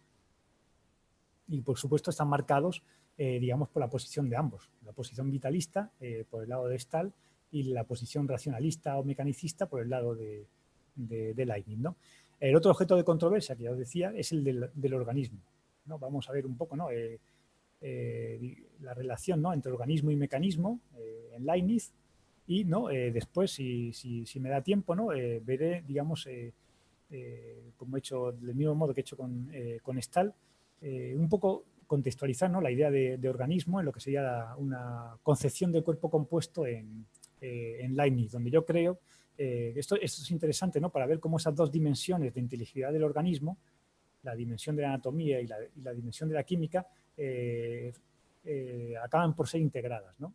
Y, por supuesto, están marcados, digamos, por la posición de ambos. La posición vitalista por el lado de Stahl y la posición racionalista o mecanicista por el lado de Leibniz, ¿no? El otro objeto de controversia, que ya os decía, es el del organismo, ¿no? Vamos a ver un poco, ¿no? La relación, ¿no?, entre organismo y mecanismo en Leibniz y, ¿no?, después, si me da tiempo, ¿no?, veré, digamos, como he hecho, del mismo modo que he hecho con Stahl, un poco contextualizar, ¿no?, la idea de organismo en lo que sería una concepción del cuerpo compuesto en Leibniz, donde yo creo, esto es interesante, ¿no?, para ver cómo esas dos dimensiones de inteligibilidad del organismo, la dimensión de la anatomía y la dimensión de la química, acaban por ser integradas, ¿no?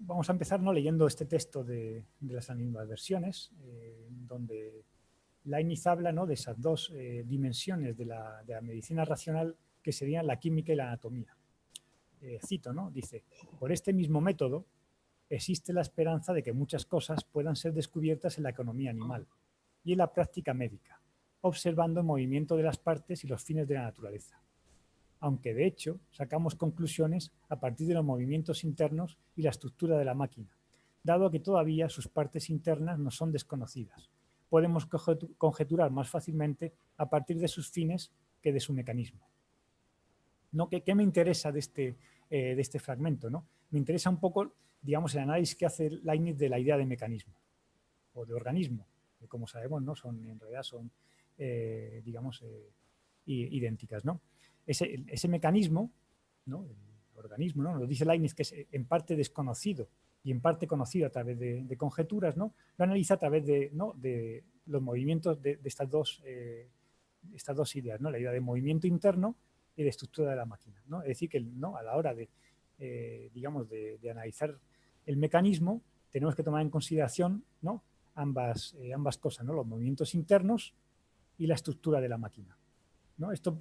Vamos a empezar, ¿no?, leyendo este texto de las animadversiones, donde Leibniz habla, ¿no?, de esas dos dimensiones de la medicina racional que serían la química y la anatomía. Cito, ¿no? Dice: por este mismo método existe la esperanza de que muchas cosas puedan ser descubiertas en la economía animal y en la práctica médica, observando el movimiento de las partes y los fines de la naturaleza. Aunque, de hecho, sacamos conclusiones a partir de los movimientos internos y la estructura de la máquina, dado que todavía sus partes internas no son desconocidas. Podemos conjeturar más fácilmente a partir de sus fines que de su mecanismo. ¿No? ¿Qué me interesa de este fragmento, ¿no? Me interesa un poco, digamos, el análisis que hace Leibniz de la idea de mecanismo o de organismo, que, como sabemos, ¿no?, en realidad son, digamos, idénticas, ¿no? Ese mecanismo, ¿no?, el organismo, ¿no?, lo dice Leibniz, que es en parte desconocido y en parte conocido a través de conjeturas, ¿no?, lo analiza a través de los movimientos de estas dos ideas, ¿no?, la idea de movimiento interno y de estructura de la máquina, ¿no? Es decir, que, ¿no?, a la hora de, digamos, de analizar el mecanismo, tenemos que tomar en consideración, ¿no?, ambas cosas, ¿no?, los movimientos internos y la estructura de la máquina, ¿no? Esto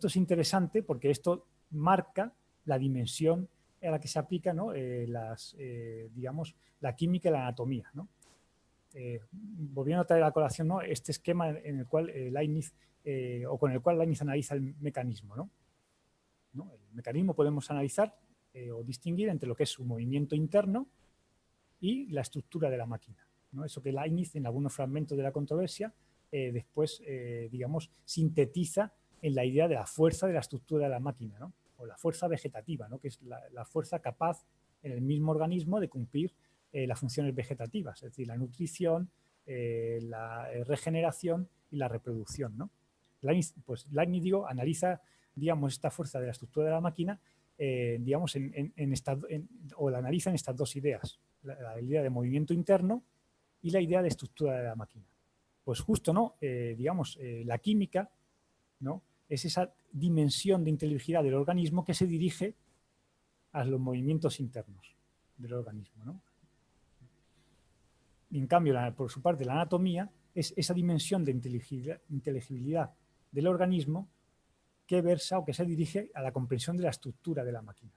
es interesante porque esto marca la dimensión a la que se aplica, ¿no?, digamos, la química y la anatomía, ¿no? Volviendo a traer a colación, ¿no?, este esquema en el cual Leibniz, o con el cual Leibniz analiza el mecanismo, ¿no? El mecanismo podemos analizar o distinguir entre lo que es su movimiento interno y la estructura de la máquina, ¿no? Eso que Leibniz, en algunos fragmentos de la controversia, después, digamos, sintetiza en la idea de la fuerza de la estructura de la máquina, ¿no?, o la fuerza vegetativa, ¿no?, que es la fuerza capaz en el mismo organismo de cumplir las funciones vegetativas, es decir, la nutrición, la regeneración y la reproducción, ¿no? Leibniz, digo, analiza, digamos, esta fuerza de la estructura de la máquina, digamos, o la analiza en estas dos ideas, la idea de movimiento interno y la idea de estructura de la máquina. Pues justo, ¿no?, digamos, la química, ¿no?, es esa dimensión de inteligibilidad del organismo que se dirige a los movimientos internos del organismo, ¿no? Y en cambio, por su parte, la anatomía es esa dimensión de inteligibilidad del organismo que versa o que se dirige a la comprensión de la estructura de la máquina.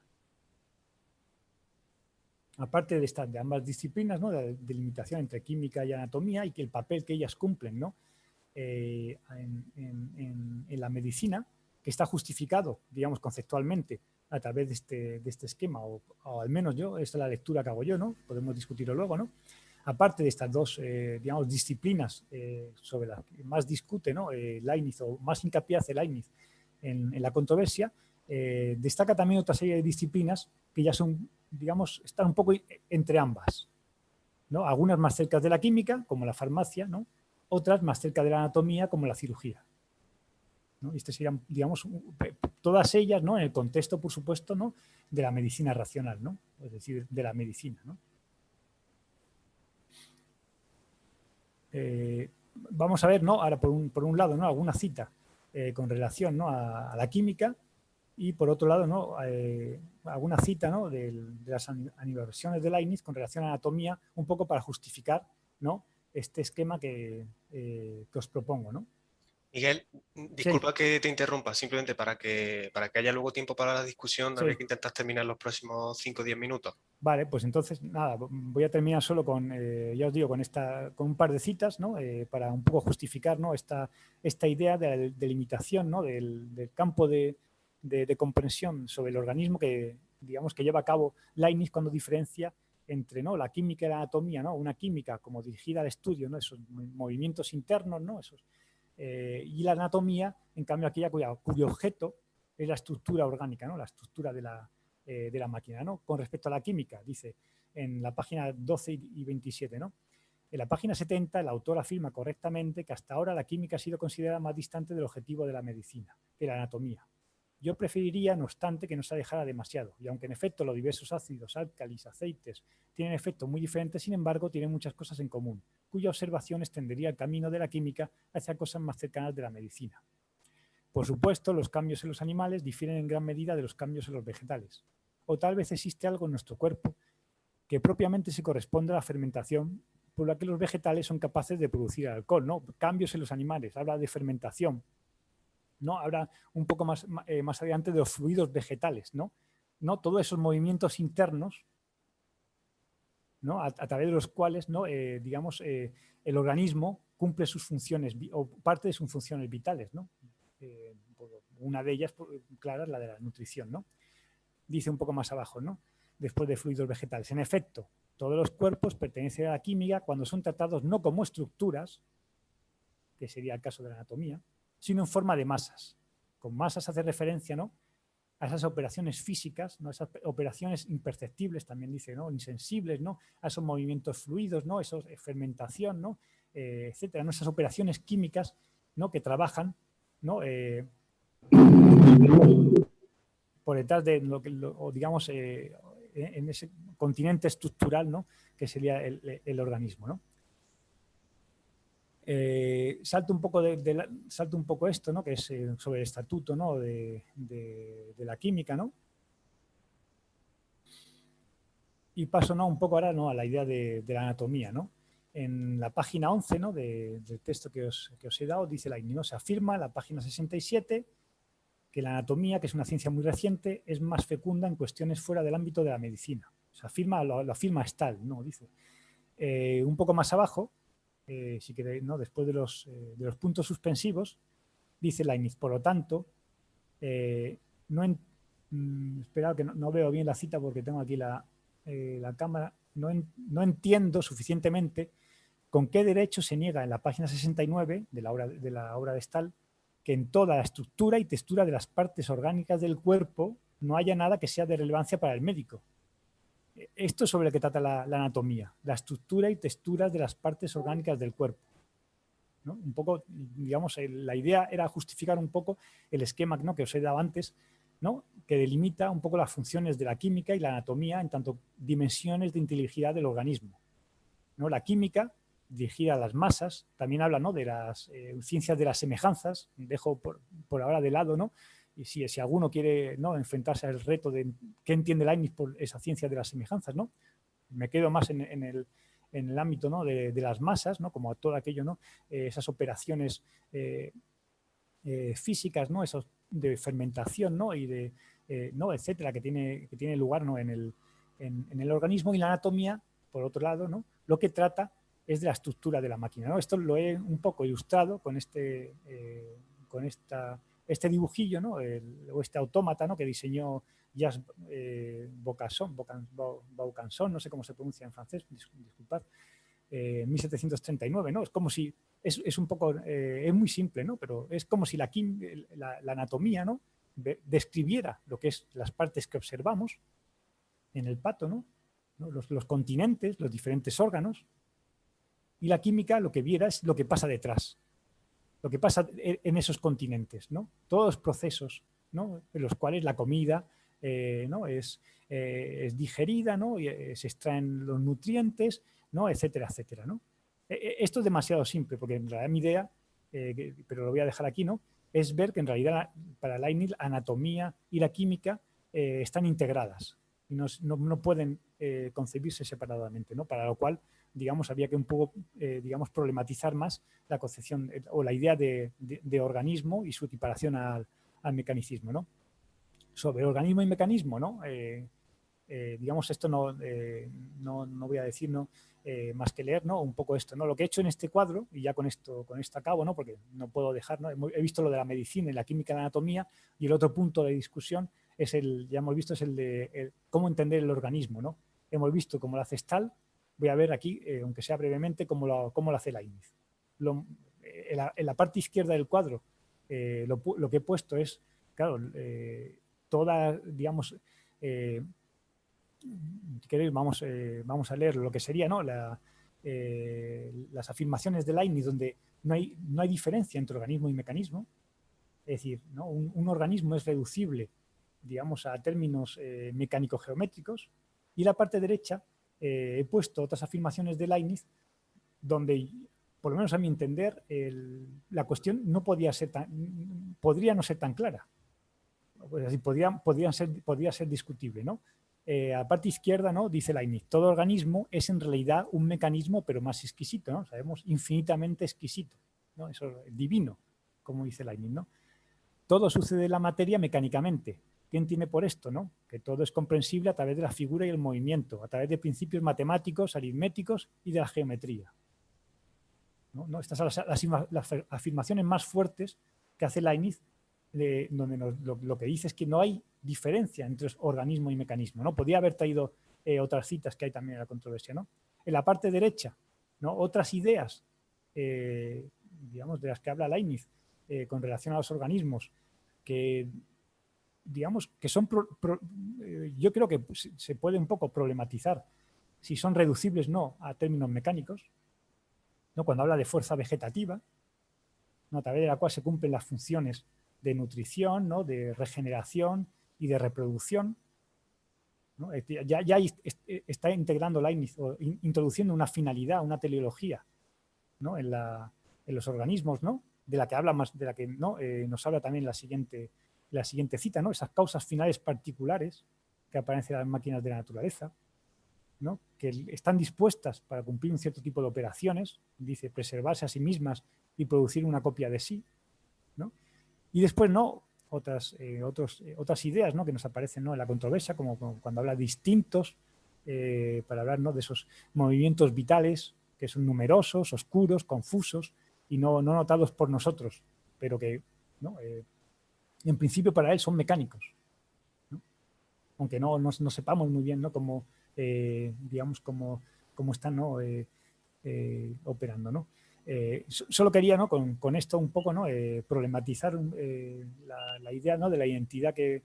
Aparte de ambas disciplinas, ¿no?, de delimitación entre química y anatomía y que el papel que ellas cumplen, ¿no?, en la medicina, que está justificado, digamos, conceptualmente a través de este esquema, o al menos esta es la lectura que hago yo, ¿no?, podemos discutirlo luego, ¿no? Aparte de estas dos, digamos, disciplinas sobre las que más discute, ¿no?, Leibniz, o más hincapié hace Leibniz en la controversia, destaca también otra serie de disciplinas que ya son, digamos, están un poco entre ambas, ¿no? Algunas más cerca de la química, como la farmacia, ¿no?, otras más cerca de la anatomía, como la cirugía, ¿no? Y serían, digamos, todas ellas, ¿no?, en el contexto, por supuesto, ¿no?, de la medicina racional, ¿no?, es decir, de la medicina, ¿no? Vamos a ver, ¿no?, ahora por un lado, ¿no?, alguna cita con relación, ¿no?, a la química, y por otro lado, ¿no?, alguna cita, ¿no?, de las animadversiones de Leibniz con relación a la anatomía, un poco para justificar, ¿no?, este esquema que os propongo, ¿no? Miguel, disculpa que te interrumpa, simplemente para que haya luego tiempo para la discusión, habría que intentar terminar los próximos 5 o 10 minutos. Vale, pues entonces, nada, voy a terminar solo con, ya os digo, con un par de citas, ¿no? Para un poco justificar, ¿no? esta idea de la delimitación, ¿no? del campo de comprensión sobre el organismo que, digamos, que lleva a cabo Leibniz cuando diferencia entre, ¿no? la química y la anatomía, ¿no? Una química como dirigida al estudio, ¿no? Esos movimientos internos, ¿no? Y la anatomía, en cambio, aquella cuyo objeto es la estructura orgánica, ¿no? La estructura de la máquina, ¿no? Con respecto a la química, dice en la página 12 y 27, ¿no? En la página 70, el autor afirma correctamente que hasta ahora la química ha sido considerada más distante del objetivo de la medicina, que la anatomía. Yo preferiría, no obstante, que no se alejara demasiado, y aunque en efecto los diversos ácidos, álcalis, aceites tienen efectos muy diferentes, sin embargo, tienen muchas cosas en común, cuya observación extendería el camino de la química hacia cosas más cercanas de la medicina. Por supuesto, los cambios en los animales difieren en gran medida de los cambios en los vegetales. O tal vez existe algo en nuestro cuerpo que propiamente se corresponde a la fermentación por la que los vegetales son capaces de producir alcohol, ¿no? Cambios en los animales, habla de fermentación, ¿no? Habla un poco más adelante de los fluidos vegetales, ¿no? Todos esos movimientos internos, ¿no? A través de los cuales, ¿no? Digamos, el organismo cumple sus funciones o parte de sus funciones vitales, ¿no? Una de ellas, clara, es la de la nutrición, ¿no? Dice un poco más abajo, ¿no? Después de fluidos vegetales. En efecto, todos los cuerpos pertenecen a la química cuando son tratados no como estructuras, que sería el caso de la anatomía, sino en forma de masas. Con masas hace referencia, ¿no? A esas operaciones físicas, ¿no? Esas operaciones imperceptibles, también dice, ¿no? Insensibles, ¿no? A esos movimientos fluidos, ¿no? Esos fermentación, ¿no? Etcétera, ¿no? Esas operaciones químicas, ¿no? Que trabajan, ¿no? Por detrás de lo que, digamos, en ese continente estructural, ¿no? Que sería el organismo, ¿no? Salto un poco esto, ¿no? Que es sobre el estatuto, ¿no? de la química, ¿no? Y paso, ¿no? Un poco ahora, ¿no? A la idea de la anatomía, ¿no? En la página 11, ¿no? del texto que os he dado, dice Leibniz, ¿no? Se afirma en la página 67 que la anatomía, que es una ciencia muy reciente, es más fecunda en cuestiones fuera del ámbito de la medicina. Se afirma, lo afirma Stahl, ¿no? Dice. Un poco más abajo, si queréis, ¿no? Después de los puntos suspensivos, dice Leibniz, por lo tanto, esperad que no veo bien la cita porque tengo aquí la cámara, no entiendo suficientemente con qué derecho se niega en la página 69 de la obra de Stahl que en toda la estructura y textura de las partes orgánicas del cuerpo no haya nada que sea de relevancia para el médico. Esto es sobre lo que trata la anatomía, la estructura y texturas de las partes orgánicas del cuerpo, ¿no? Un poco, digamos, la idea era justificar un poco el esquema, ¿no? Que os he dado antes, ¿no? Que delimita un poco las funciones de la química y la anatomía en tanto dimensiones de inteligibilidad del organismo, ¿no? La química, dirigida a las masas, también habla, ¿no? De las ciencias de las semejanzas, dejo por ahora de lado, ¿no? Y si alguno quiere, ¿no? Enfrentarse al reto de qué entiende Leibniz por esa ciencia de las semejanzas, ¿no? Me quedo más en el ámbito, ¿no? de las masas, ¿no? Como todo aquello, ¿no? Esas operaciones físicas, ¿no? Esos de fermentación, ¿no? Y ¿no? Etcétera, que tiene lugar, ¿no? en el organismo. Y la anatomía, por otro lado, ¿no? Lo que trata es de la estructura de la máquina, ¿no? Esto lo he un poco ilustrado con este dibujillo, ¿no? O este autómata, ¿no? Que diseñó Jacques Vaucanson, no sé cómo se pronuncia en francés, disculpad, 1739, ¿no? Es como si, es un poco, es muy simple, ¿no? Pero es como si la anatomía, ¿no? Describiera lo que es las partes que observamos en el pato, ¿no? Los continentes, los diferentes órganos, y la química lo que viera es lo que pasa detrás, lo que pasa en esos continentes, ¿no? Todos los procesos, ¿no? En los cuales la comida, ¿no? es digerida, ¿no? Y se extraen los nutrientes, ¿no? Etcétera, etcétera, ¿no? Esto es demasiado simple, porque en realidad mi idea, pero lo voy a dejar aquí, ¿no? Es ver que en realidad para Leibniz la anatomía y la química están integradas y no pueden concebirse separadamente, ¿no? Para lo cual digamos, había que un poco, digamos, problematizar más la concepción o la idea de organismo y su equiparación al mecanicismo, ¿no? Sobre organismo y mecanismo, ¿no? Digamos, esto no voy a decir, ¿no? Más que leer, ¿no? Un poco esto, ¿no? Lo que he hecho en este cuadro, y ya con esto acabo, ¿no? Porque no puedo dejar, ¿no? He visto lo de la medicina y la química de la anatomía, y el otro punto de discusión es ya hemos visto, es el de cómo entender el organismo, ¿no? Hemos visto cómo lo hace Stahl. Voy a ver aquí, aunque sea brevemente, cómo lo hace Leibniz. En la parte izquierda del cuadro, lo que he puesto es, claro, toda, digamos, si queréis, vamos a leer lo que sería, ¿no? Las afirmaciones de Leibniz, donde no hay diferencia entre organismo y mecanismo. Es decir, ¿no? Un organismo es reducible, digamos, a términos mecánico-geométricos, y la parte derecha he puesto otras afirmaciones de Leibniz donde, por lo menos a mi entender, la cuestión no podría no ser tan clara. Pues así, podría ser discutible, ¿no? A la parte izquierda, ¿no? Dice Leibniz, todo organismo es en realidad un mecanismo, pero más exquisito, ¿no? Sabemos, infinitamente exquisito, ¿no? Eso es divino, como dice Leibniz, ¿no? Todo sucede en la materia mecánicamente. ¿Quién tiene por esto, no? Que todo es comprensible a través de la figura y el movimiento, a través de principios matemáticos, aritméticos y de la geometría, ¿no? Estas son las afirmaciones más fuertes que hace Leibniz, donde lo que dice es que no hay diferencia entre organismo y mecanismo, ¿no? Podría haber traído otras citas que hay también en la controversia, ¿no? En la parte derecha, ¿no? Otras ideas, digamos, de las que habla Leibniz con relación a los organismos, que digamos que son, yo creo que se puede un poco problematizar si son reducibles o no a términos mecánicos, ¿no? Cuando habla de fuerza vegetativa, ¿no? A través de la cual se cumplen las funciones de nutrición, ¿no? De regeneración y de reproducción, ¿no? Ya está integrando Leibniz, o introduciendo una finalidad, una teleología, ¿no? en los organismos, ¿no? De la que habla más, de la que, ¿no? Nos habla también la siguiente cita, ¿no? Esas causas finales particulares que aparecen en las máquinas de la naturaleza, ¿no? Que están dispuestas para cumplir un cierto tipo de operaciones, dice, preservarse a sí mismas y producir una copia de sí, ¿no? Y después, ¿no? Otras ideas, ¿no? Que nos aparecen, ¿no? En la controversia, como cuando habla de instintos, para hablar, ¿no? De esos movimientos vitales que son numerosos, oscuros, confusos y no notados por nosotros, pero que, ¿no? En principio para él son mecánicos, ¿no? Aunque no sepamos muy bien, ¿no? Cómo, digamos, cómo están, ¿no? Operando, ¿no? Solo quería, ¿no? con esto un poco, ¿no? Problematizar la idea, ¿no? De la identidad que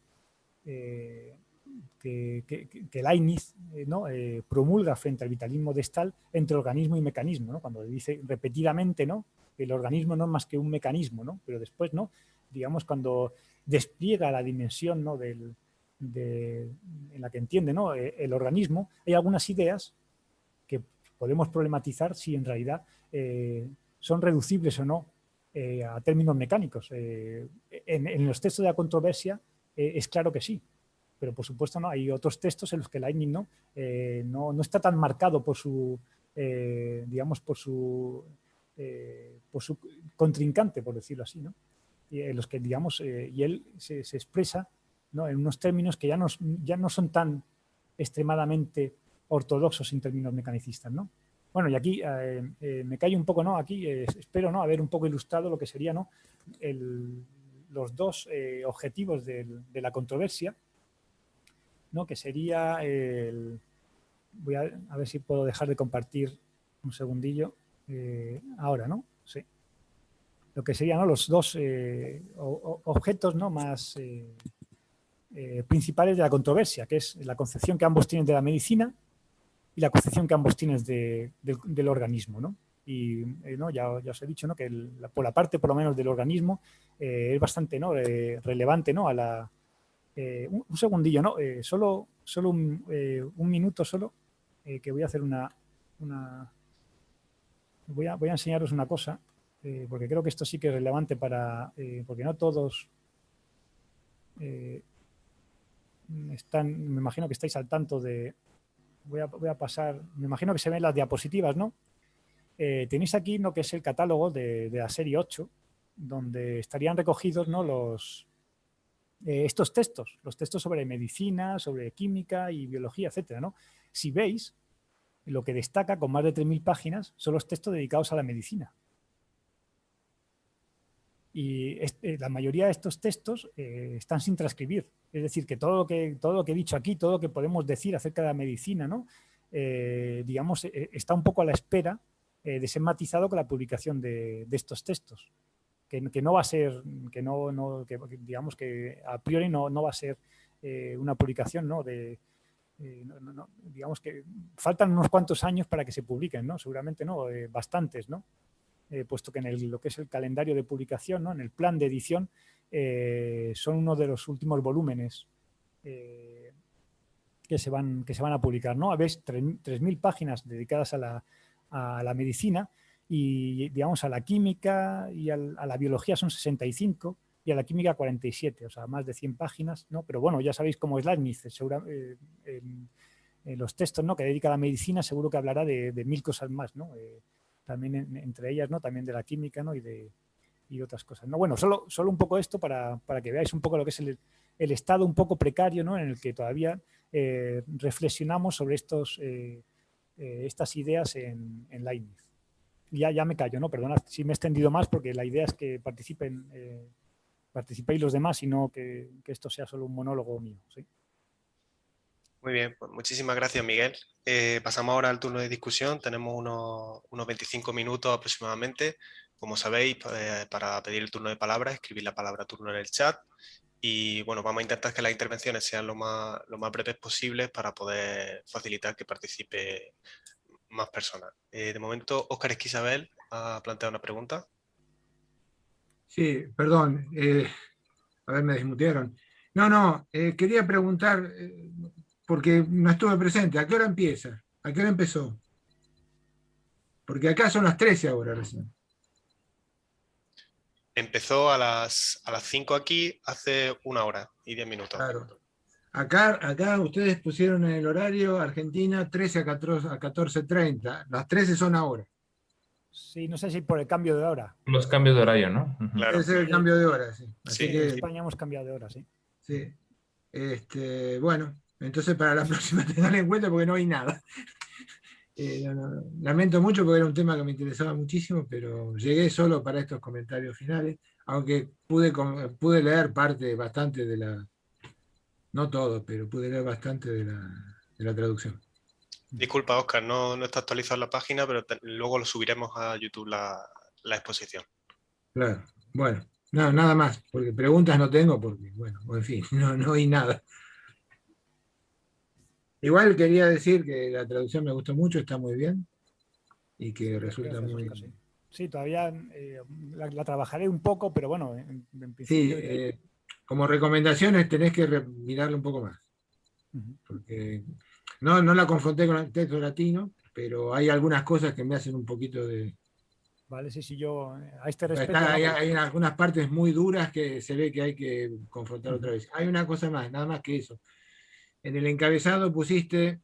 Leibniz, ¿no? Promulga frente al vitalismo de Stahl entre organismo y mecanismo, ¿no? Cuando dice repetidamente, ¿no? Que el organismo no es más que un mecanismo, ¿no? Pero después, ¿no? Digamos, cuando despliega la dimensión, ¿no? en la que entiende, ¿no? El organismo, hay algunas ideas que podemos problematizar si en realidad son reducibles o no a términos mecánicos. En los textos de la controversia es claro que sí, pero por supuesto no, hay otros textos en los que Leibniz no está tan marcado por su, digamos, por su contrincante, por decirlo así, ¿no? En los que, digamos, y él se expresa, ¿no? En unos términos que ya no son tan extremadamente ortodoxos en términos mecanicistas, ¿no? Bueno, y aquí me callo un poco, ¿no? Aquí espero, ¿no? Haber un poco ilustrado lo que sería, ¿no? Los dos objetivos de la controversia, ¿no? Que sería voy a ver si puedo dejar de compartir un segundillo ahora, ¿no? Sí. Lo que serían, ¿no? Los dos objetos, ¿no? Más principales de la controversia, que es la concepción que ambos tienen de la medicina y la concepción que ambos tienen del organismo, ¿no? Y ¿no? ya os he dicho, ¿no? Que por la parte, por lo menos, del organismo es bastante, ¿no? Relevante, ¿no? A la, un segundillo, ¿no? Solo un minuto solo, que voy a hacer voy a enseñaros una cosa, porque creo que esto sí que es relevante porque no todos me imagino que estáis al tanto de voy a pasar, me imagino que se ven las diapositivas, ¿no? Tenéis aquí lo que es el catálogo de la serie 8, donde estarían recogidos, ¿no? Estos textos, los textos sobre medicina, sobre química y biología, etcétera, ¿no? Si veis, lo que destaca con más de 3.000 páginas son los textos dedicados a la medicina. Y la mayoría de estos textos están sin transcribir. Es decir, que todo lo que he dicho aquí, todo lo que podemos decir acerca de la medicina, ¿no? Digamos, está un poco a la espera de ser matizado con la publicación de estos textos. Que no va a ser, que digamos que a priori no va a ser una publicación, ¿no? Digamos que faltan unos cuantos años para que se publiquen, ¿no? Seguramente, ¿no? Bastantes, ¿no? Puesto que en lo que es el calendario de publicación, ¿no? En el plan de edición, son uno de los últimos volúmenes que se van a publicar, ¿no? Habéis 3.000 páginas dedicadas a la medicina y, digamos, a la química y a la biología son 65 y a la química 47, o sea, más de 100 páginas, ¿no? Pero bueno, ya sabéis cómo es Leibniz, en los textos, ¿no? Que dedica a la medicina seguro que hablará de 1.000 cosas más, ¿no? También entre ellas, ¿no? También de la química, ¿no? Y otras cosas, ¿no? Bueno, solo un poco esto para que veáis un poco lo que es el estado un poco precario, ¿no? En el que todavía reflexionamos sobre estas ideas en Leibniz. Ya me callo, ¿no? Perdonad si me he extendido más porque la idea es que participéis los demás y no que esto sea solo un monólogo mío, ¿sí? Muy bien, pues muchísimas gracias, Miguel. Pasamos ahora al turno de discusión. Tenemos unos 25 minutos aproximadamente. Como sabéis, para pedir el turno de palabra, escribir la palabra turno en el chat. Y bueno, vamos a intentar que las intervenciones sean lo más breves posibles para poder facilitar que participe más personas. De momento, Óscar Esquisabel ha planteado una pregunta. Sí, perdón. A ver, me desmutearon. No, quería preguntar, porque no estuve presente, ¿a qué hora empieza? ¿A qué hora empezó? Porque acá son las 13 ahora recién. Empezó a las 5 aquí hace 1 hora y 10 minutos. Claro. Acá ustedes pusieron en el horario Argentina 13 a 14:30. Las 13 son ahora. Sí, no sé si por el cambio de hora. Los cambios de horario, ¿no? Claro. Debe ser el cambio de hora, sí. Sí. Así que, En España hemos cambiado de hora, sí. sí. Bueno, entonces para la próxima tengan en cuenta porque no hay nada. Lamento mucho porque era un tema que me interesaba muchísimo, pero llegué solo para estos comentarios finales, aunque pude leer bastante de la, no todo, pero pude leer bastante de la traducción. Disculpa, Óscar, no está actualizado la página, pero luego lo subiremos a YouTube la exposición. Claro, bueno, no, nada más, porque preguntas no tengo, porque, bueno, en fin, no hay nada. Igual quería decir que la traducción me gustó mucho, está muy bien, y que resulta Gracias, muy... Óscar, sí. Sí, todavía la trabajaré un poco, pero bueno, en Sí, principio... como recomendaciones tenés que mirarlo un poco más, porque no la confronté con el texto latino, pero hay algunas cosas que me hacen un poquito de... Vale, sí, yo a este respecto... Hay algunas partes muy duras que se ve que hay que confrontar otra vez. Hay una cosa más, nada más que eso. En el encabezado pusiste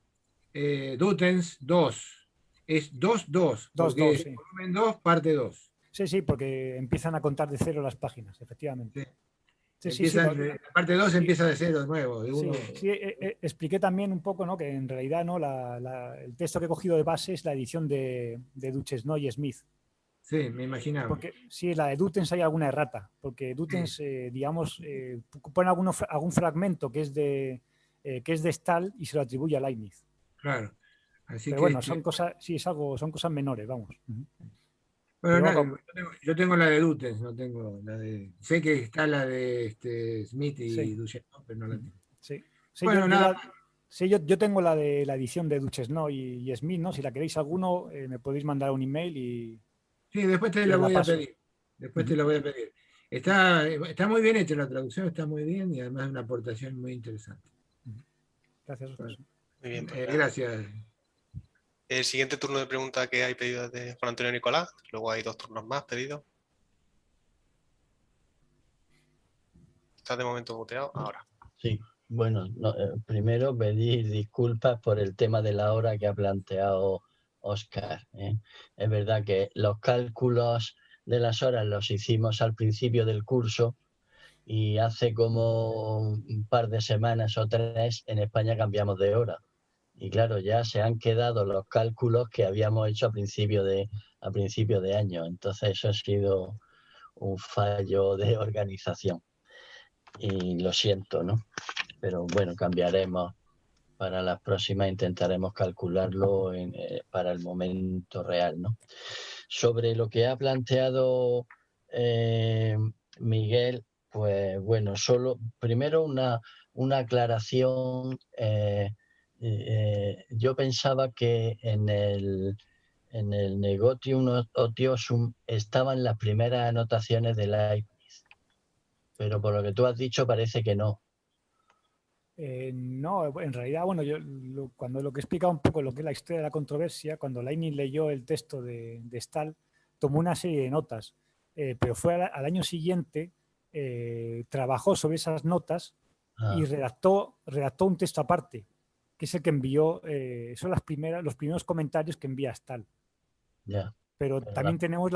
Dutens 2. Es 2.2, porque es sí. volumen 2, parte 2. Sí, porque empiezan a contar de cero las páginas, efectivamente. Sí. La parte 2 empieza de cero de nuevo. Sí, expliqué también un poco, ¿no? Que en realidad, ¿no? el texto que he cogido de base es la edición de Duchesnoy y Smith. Sí, me imaginaba. Porque sí, la de Dutens hay alguna errata, porque Dutens, digamos, pone algún fragmento que es de Stahl y se lo atribuye a Leibniz. Claro. Así pero que bueno, son cosas, sí, son cosas menores, vamos. Bueno, yo tengo la de Dutens, no tengo la de... Sé que está la de Smith y Duchesnoy, pero no la tengo. Sí, bueno, yo tengo la de la edición de Duchesnoy y Smith, ¿no? Si la queréis alguno, me podéis mandar un email y... Sí, después te la voy a pedir. Después te la voy a pedir. Está muy bien hecha la traducción, está muy bien y además es una aportación muy interesante. Gracias, Oscar. Muy bien, pues, gracias. El siguiente turno de pregunta que hay pedido de Juan Antonio Nicolás. Luego hay 2 turnos más pedidos. ¿Estás de momento muteado? Ahora. Sí. Bueno, primero pedir disculpas por el tema de la hora que ha planteado Óscar, ¿eh? Es verdad que los cálculos de las horas los hicimos al principio del curso y hace como un par de semanas o 3 en España cambiamos de hora. Y claro, ya se han quedado los cálculos que habíamos hecho a principio de año. Entonces eso ha sido un fallo de organización. Y lo siento, ¿no? Pero bueno, cambiaremos para las próximas, intentaremos calcularlo para el momento real, ¿no? Sobre lo que ha planteado Miguel, pues bueno, solo primero una aclaración. Yo pensaba que en el Negotium Otiosum estaban las primeras anotaciones de Leibniz, pero por lo que tú has dicho parece que no. No, en realidad, bueno, yo cuando lo que he explicado un poco lo que es la historia de la controversia, cuando Leibniz leyó el texto de Stahl, tomó una serie de notas, pero fue al año siguiente, trabajó sobre esas notas y redactó un texto aparte, que es el que envió, son los primeros comentarios que envía Stahl. Ya. Pero también tenemos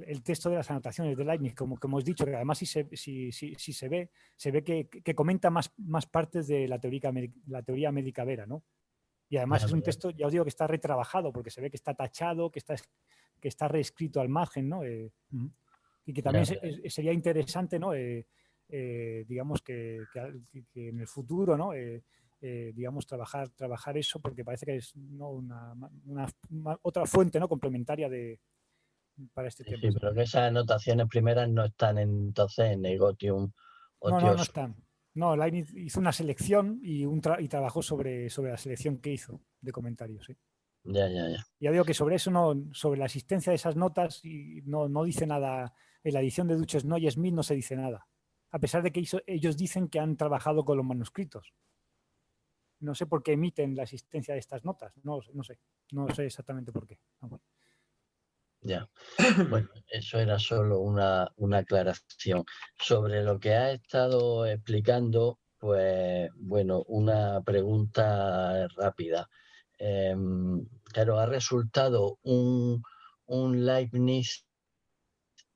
el texto de las anotaciones de Leibniz, como hemos dicho, que además si se ve que comenta más partes de la teoría médica vera, ¿no? Y además es un texto, ya os digo, que está retrabajado, porque se ve que está tachado, que está reescrito al margen, ¿no? Y que también sería interesante, ¿no? Digamos que en el futuro, ¿no? Digamos, trabajar eso, porque parece que es, ¿no? una otra fuente, ¿no? Complementaria para este tema. Sí, pero que esas anotaciones primeras no están entonces en Negotium Otiosum. No están. No, Leibniz hizo una selección y trabajó sobre la selección que hizo de comentarios. ¿Sí? Ya. Ya digo que sobre eso, sobre la existencia de esas notas, no dice nada. En la edición de Duchesneau y Smith no se dice nada. A pesar de que ellos dicen que han trabajado con los manuscritos. No sé por qué emiten la existencia de estas notas. No sé exactamente por qué. Ya. Bueno, eso era solo una aclaración. Sobre lo que ha estado explicando, pues bueno, una pregunta rápida. Claro, ha resultado un Leibniz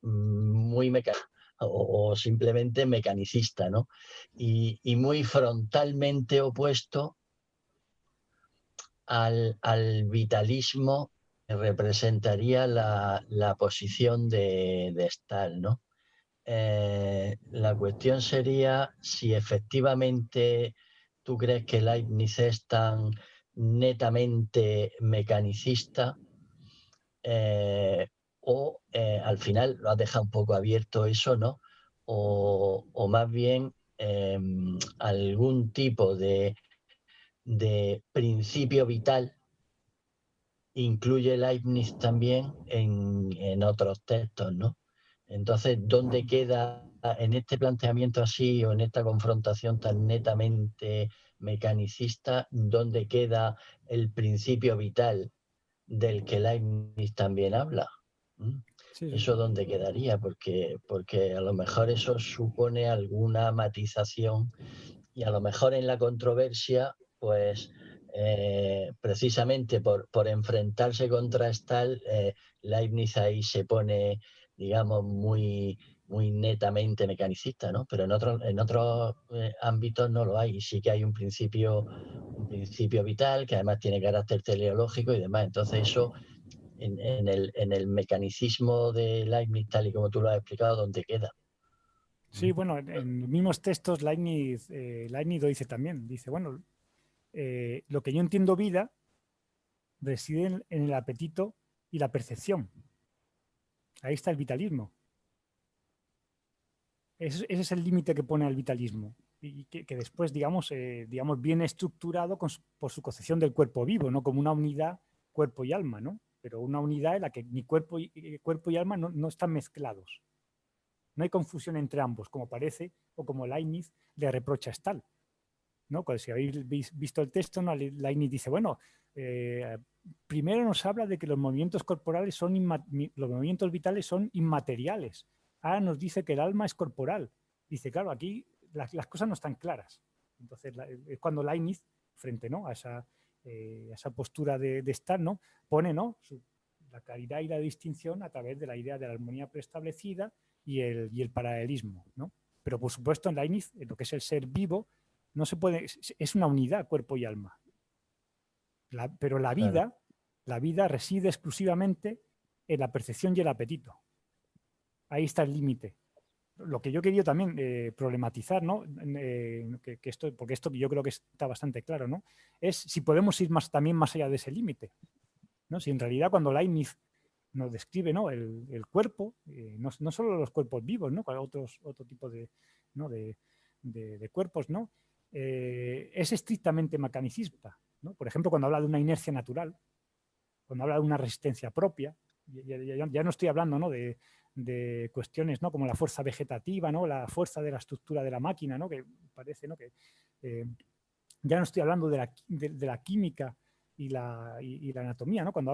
muy mecánico o simplemente mecanicista, ¿no? Y muy frontalmente opuesto al vitalismo que representaría la posición de Stahl, ¿no? La cuestión sería si efectivamente tú crees que Leibniz es tan netamente mecanicista o al final lo has dejado un poco abierto eso, ¿no? O más bien algún tipo de principio vital incluye Leibniz también en otros textos, ¿no? Entonces, ¿dónde queda en este planteamiento así o en esta confrontación tan netamente mecanicista, dónde queda el principio vital del que Leibniz también habla? Sí. ¿Eso dónde quedaría? Porque a lo mejor eso supone alguna matización y a lo mejor en la controversia, pues precisamente por enfrentarse contra Stahl, Leibniz ahí se pone, digamos, muy netamente mecanicista, ¿no? Pero en otros ámbitos no lo hay. Sí que hay un principio vital que además tiene carácter teleológico y demás. Entonces eso en el mecanicismo de Leibniz, tal y como tú lo has explicado, ¿dónde queda? Sí, bueno, en los mismos textos Leibniz lo dice también. Dice, bueno, lo que yo entiendo vida reside en el apetito y la percepción. Ahí está el vitalismo. Ese es el límite que pone al vitalismo y que después, digamos, viene estructurado por su concepción del cuerpo vivo, no como una unidad cuerpo y alma, ¿no? Pero una unidad en la que ni cuerpo y alma no están mezclados. No hay confusión entre ambos, como parece, o como Leibniz le reprocha a Stahl, ¿no? Cuando si habéis visto el texto, ¿no? Leibniz dice, bueno, primero nos habla de que los movimientos corporales los movimientos vitales son inmateriales. Ahora nos dice que el alma es corporal. Dice, claro, aquí las cosas no están claras. Entonces, es cuando Leibniz, frente, ¿no?, a esa postura de estar, ¿no?, pone, ¿no?, la claridad y la distinción a través de la idea de la armonía preestablecida y el paralelismo, ¿no? Pero, por supuesto, en Leibniz, en lo que es el ser vivo, no se puede, es una unidad, cuerpo y alma. Pero la vida reside exclusivamente en la percepción y el apetito. Ahí está el límite. Lo que yo he querido también problematizar, ¿no?, porque esto yo creo que está bastante claro, ¿no?, es si podemos ir también más allá de ese límite, ¿no? Si en realidad cuando Leibniz nos describe, ¿no?, el cuerpo, no solo los cuerpos vivos, ¿no?, otro tipo de, ¿no?, de cuerpos, ¿no?, es estrictamente mecanicista, ¿no? Por ejemplo, cuando habla de una inercia natural, cuando habla de una resistencia propia, ya no estoy hablando, ¿no?, de cuestiones, ¿no?, como la fuerza vegetativa, ¿no?, la fuerza de la estructura de la máquina, ¿no?, que parece, ¿no?, que ya no estoy hablando de la química y la anatomía, ¿no? Cuando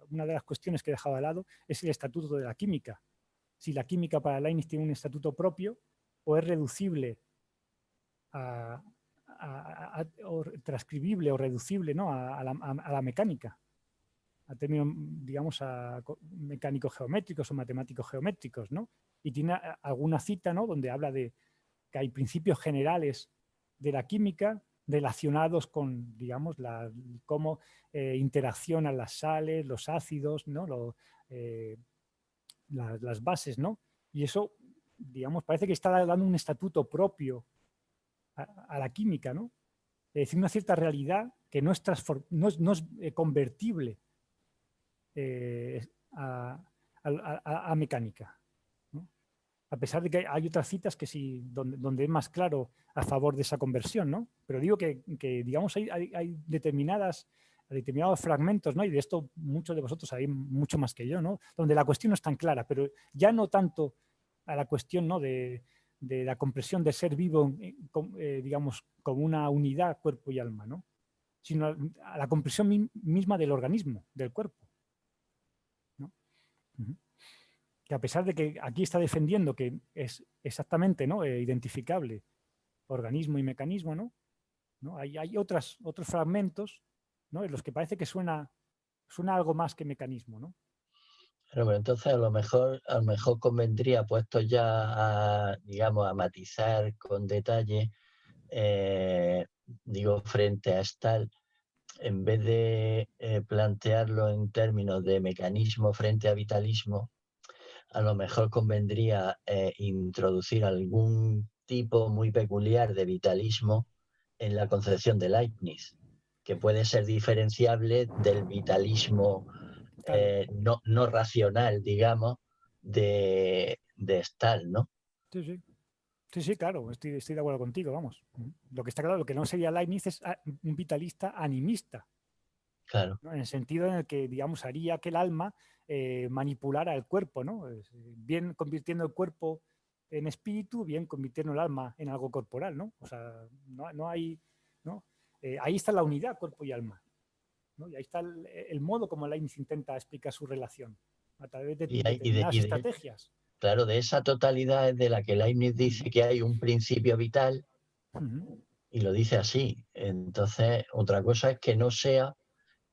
una de las cuestiones que he dejado de lado es el estatuto de la química. Si la química para Leibniz tiene un estatuto propio o es reducible o transcribible o reducible, ¿no?, a la mecánica, a términos, digamos, mecánicos geométricos o matemáticos geométricos, ¿no? Y tiene alguna cita, ¿no?, donde habla de que hay principios generales de la química relacionados con, digamos, cómo interaccionan las sales, los ácidos, ¿no?, las bases, ¿no? Y eso, digamos, parece que está dando un estatuto propio a la química, ¿no? Es decir, una cierta realidad que no es convertible a mecánica, ¿no? A pesar de que hay otras citas que sí, donde es más claro a favor de esa conversión, ¿no? Pero digo que digamos, hay determinados fragmentos, ¿no? Y de esto muchos de vosotros sabéis mucho más que yo, ¿no?, donde la cuestión no es tan clara, pero ya no tanto a la cuestión, ¿no?, de la comprensión del ser vivo, digamos, como una unidad cuerpo y alma, ¿no?, sino a la comprensión misma del organismo, del cuerpo, ¿no? Que a pesar de que aquí está defendiendo que es exactamente, ¿no?, identificable organismo y mecanismo, ¿no? Hay otros fragmentos, ¿no?, en los que parece que suena algo más que mecanismo, ¿no? Pero entonces a lo mejor convendría, puesto ya a, digamos, a matizar con detalle, digo, frente a Stahl, en vez de plantearlo en términos de mecanismo frente a vitalismo, a lo mejor convendría introducir algún tipo muy peculiar de vitalismo en la concepción de Leibniz, que puede ser diferenciable del vitalismo no racional, digamos, de Stahl, ¿no? Sí. Sí, claro, estoy de acuerdo contigo, vamos. Lo que está claro, lo que no sería Leibniz es un vitalista animista. Claro. ¿No? En el sentido en el que, digamos, haría que el alma manipulara el cuerpo, ¿no? Bien convirtiendo el cuerpo en espíritu, bien convirtiendo el alma en algo corporal, ¿no? O sea, no hay, ¿no? Ahí está la unidad, cuerpo y alma, ¿no? Y ahí está el modo como Leibniz intenta explicar su relación, a través de determinadas estrategias. Claro, de esa totalidad es de la que Leibniz dice que hay un principio vital y lo dice así. Entonces, otra cosa es que no sea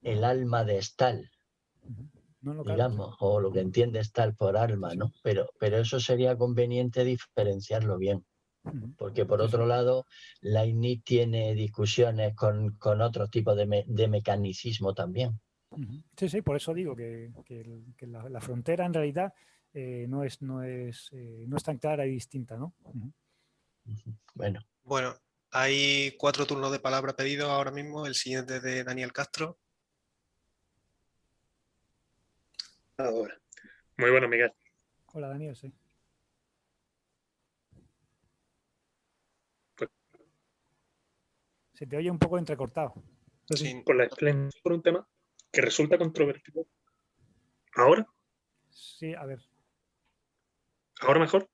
el alma de Stahl, digamos, o lo que entiende Stahl por alma, ¿no? Pero eso sería conveniente diferenciarlo bien. Porque por otro lado, Leibniz tiene discusiones con otros tipos de mecanicismo también. Sí, por eso digo que la frontera en realidad no es tan clara y distinta, ¿no? Bueno, hay 4 turnos de palabra pedidos ahora mismo. El siguiente es de Daniel Castro. Ahora. Muy bueno, Miguel. Hola, Daniel, sí. Se te oye un poco entrecortado. Sí. Por la experiencia por un tema que resulta controvertido. ¿Ahora? Sí, a ver. ¿Ahora mejor?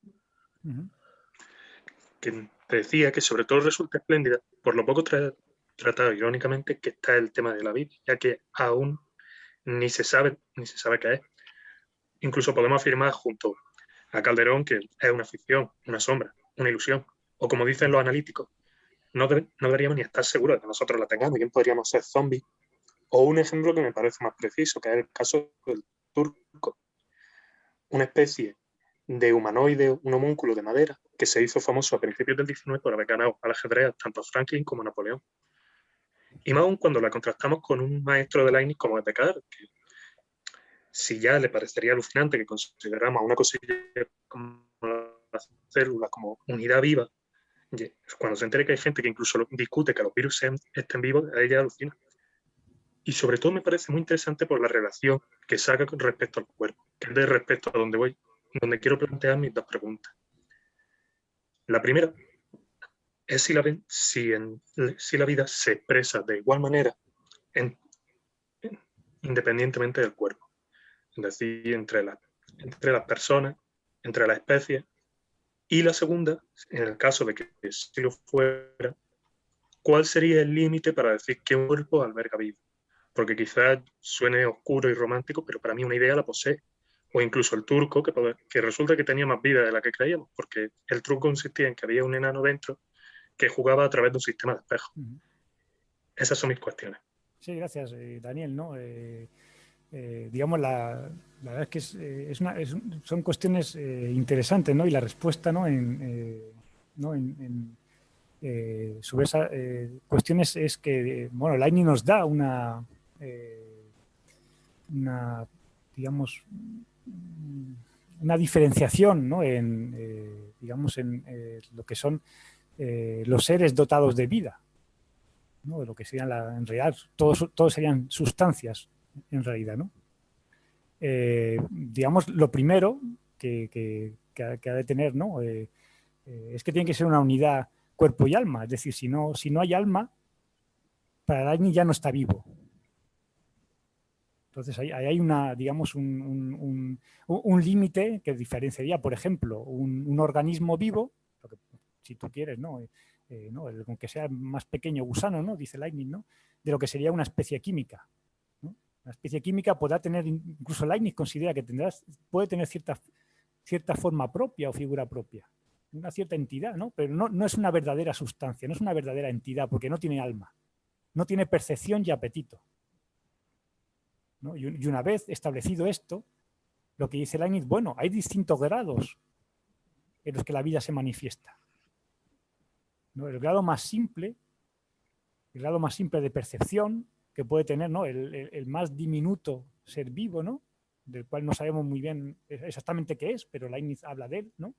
Que te decía que sobre todo resulta espléndida, por lo poco tratado irónicamente, que está el tema de la vida, ya que aún ni se sabe qué es. Incluso podemos afirmar junto a Calderón que es una ficción, una sombra, una ilusión, o como dicen los analíticos, no deberíamos ni estar seguros de que nosotros la tengamos, bien podríamos ser zombies. O un ejemplo que me parece más preciso, que es el caso del turco, una especie de humanoide, un homúnculo de madera, que se hizo famoso a principios del 19 por haber ganado al ajedrez tanto a Franklin como a Napoleón. Y más aún cuando la contrastamos con un maestro de Leibniz como es Descartes, que si ya le parecería alucinante que consideramos a una cosilla como la célula como unidad viva, cuando se entere que hay gente que incluso discute que los virus estén vivos, a ella alucina. Y sobre todo me parece muy interesante por la relación que saca con respecto al cuerpo, que es de respecto a donde voy, donde quiero plantear mis dos preguntas. La primera es si la vida se expresa de igual manera independientemente del cuerpo, es decir, entre las personas, entre las especies. Y la segunda, en el caso de que si lo fuera, ¿cuál sería el límite para decir que un cuerpo alberga vida? Porque quizás suene oscuro y romántico, pero para mí una idea la posee. O incluso el turco, que resulta que tenía más vida de la que creíamos, porque el truco consistía en que había un enano dentro que jugaba a través de un sistema de espejos. Esas son mis cuestiones. Sí, gracias, Daniel, ¿no? Digamos, la verdad es que son cuestiones interesantes, ¿no? Y la respuesta, ¿no? Sobre esas cuestiones es que, bueno, Leibniz nos da una digamos, una diferenciación, ¿no? Digamos, en lo que son los seres dotados de vida, ¿no? De lo que serían, en realidad, todos serían sustancias, en realidad, ¿no? Digamos, lo primero que ha de tener, ¿no? Es que tiene que ser una unidad cuerpo y alma. Es decir, si no hay alma, para Leibniz ya no está vivo. Entonces, ahí hay digamos, un límite que diferenciaría, por ejemplo, un organismo vivo, si tú quieres, ¿no? Aunque sea más pequeño gusano, ¿no? Dice Leibniz, ¿no? De lo que sería una especie química, ¿no? Una especie química podrá tener, incluso Leibniz considera que puede tener cierta forma propia o figura propia, una cierta entidad, ¿no? Pero no es una verdadera sustancia, no es una verdadera entidad, porque no tiene alma, no tiene percepción y apetito, ¿no? Y una vez establecido esto, lo que dice Leibniz, bueno, hay distintos grados en los que la vida se manifiesta, ¿no? El grado más simple de percepción que puede tener, ¿no? el más diminuto ser vivo, ¿no? Del cual no sabemos muy bien exactamente qué es, pero Leibniz habla de él, ¿no?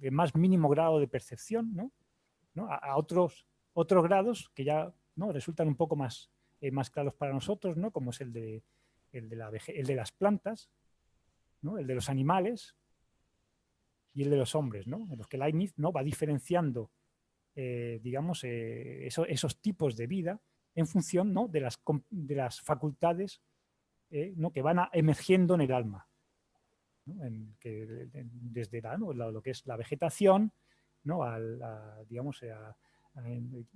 El más mínimo grado de percepción, ¿no? A otros grados que ya, ¿no? Resultan un poco más claros para nosotros, ¿no? Como es el de las plantas, ¿no? El de los animales y el de los hombres, ¿no? En los que Leibniz, ¿no? Va diferenciando, digamos, esos tipos de vida en función, ¿no? de las facultades, ¿no? que van emergiendo en el alma, ¿no? Desde lo que es la vegetación, ¿no? Digamos,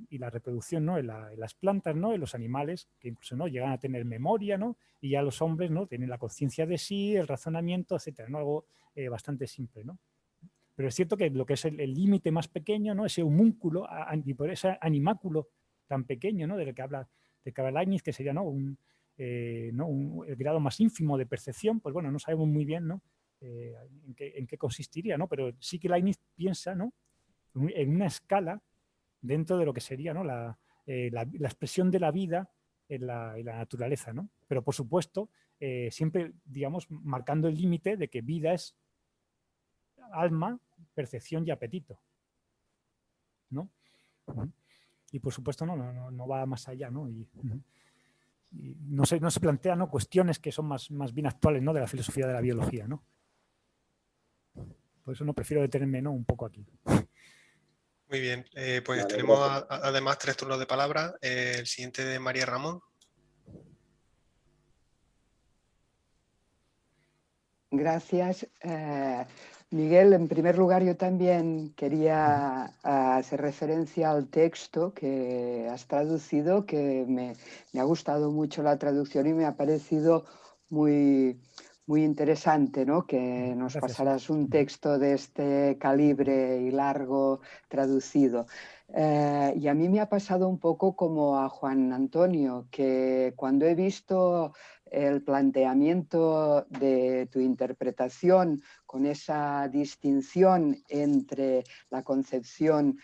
y la reproducción, ¿no? en las plantas, ¿no? En los animales, que incluso, ¿no? llegan a tener memoria, ¿no? Y ya los hombres, ¿no? tienen la conciencia de sí, el razonamiento, etcétera, ¿no? Algo bastante simple, ¿no? Pero es cierto que lo que es el límite más pequeño, ¿no? Ese homúnculo, y por ese animáculo tan pequeño, ¿no? Del que habla Leibniz, que sería, ¿no? El grado más ínfimo de percepción, pues bueno, no sabemos muy bien, ¿no? en qué consistiría, ¿no? Pero sí que Leibniz piensa, ¿no? En una escala dentro de lo que sería, ¿no? la expresión de la vida en la naturaleza, ¿no? Pero por supuesto, siempre, digamos, marcando el límite de que vida es alma, percepción y apetito, ¿no? Y por supuesto no va más allá, ¿no? Y no se plantean, ¿no? cuestiones que son más bien actuales, ¿no? De la filosofía de la biología, ¿no? Por eso no prefiero detenerme, ¿no? un poco aquí. Muy bien, pues Vale, tenemos gracias. además 3 turnos de palabra. El siguiente de María Ramón. Gracias. Miguel, en primer lugar, yo también quería hacer referencia al texto que has traducido, que me ha gustado mucho la traducción y me ha parecido muy, Muy interesante, ¿no? Que nos Gracias. pasaras un texto de este calibre y largo traducido. Y a mí me ha pasado un poco como a Juan Antonio, que cuando he visto el planteamiento de tu interpretación con esa distinción entre la concepción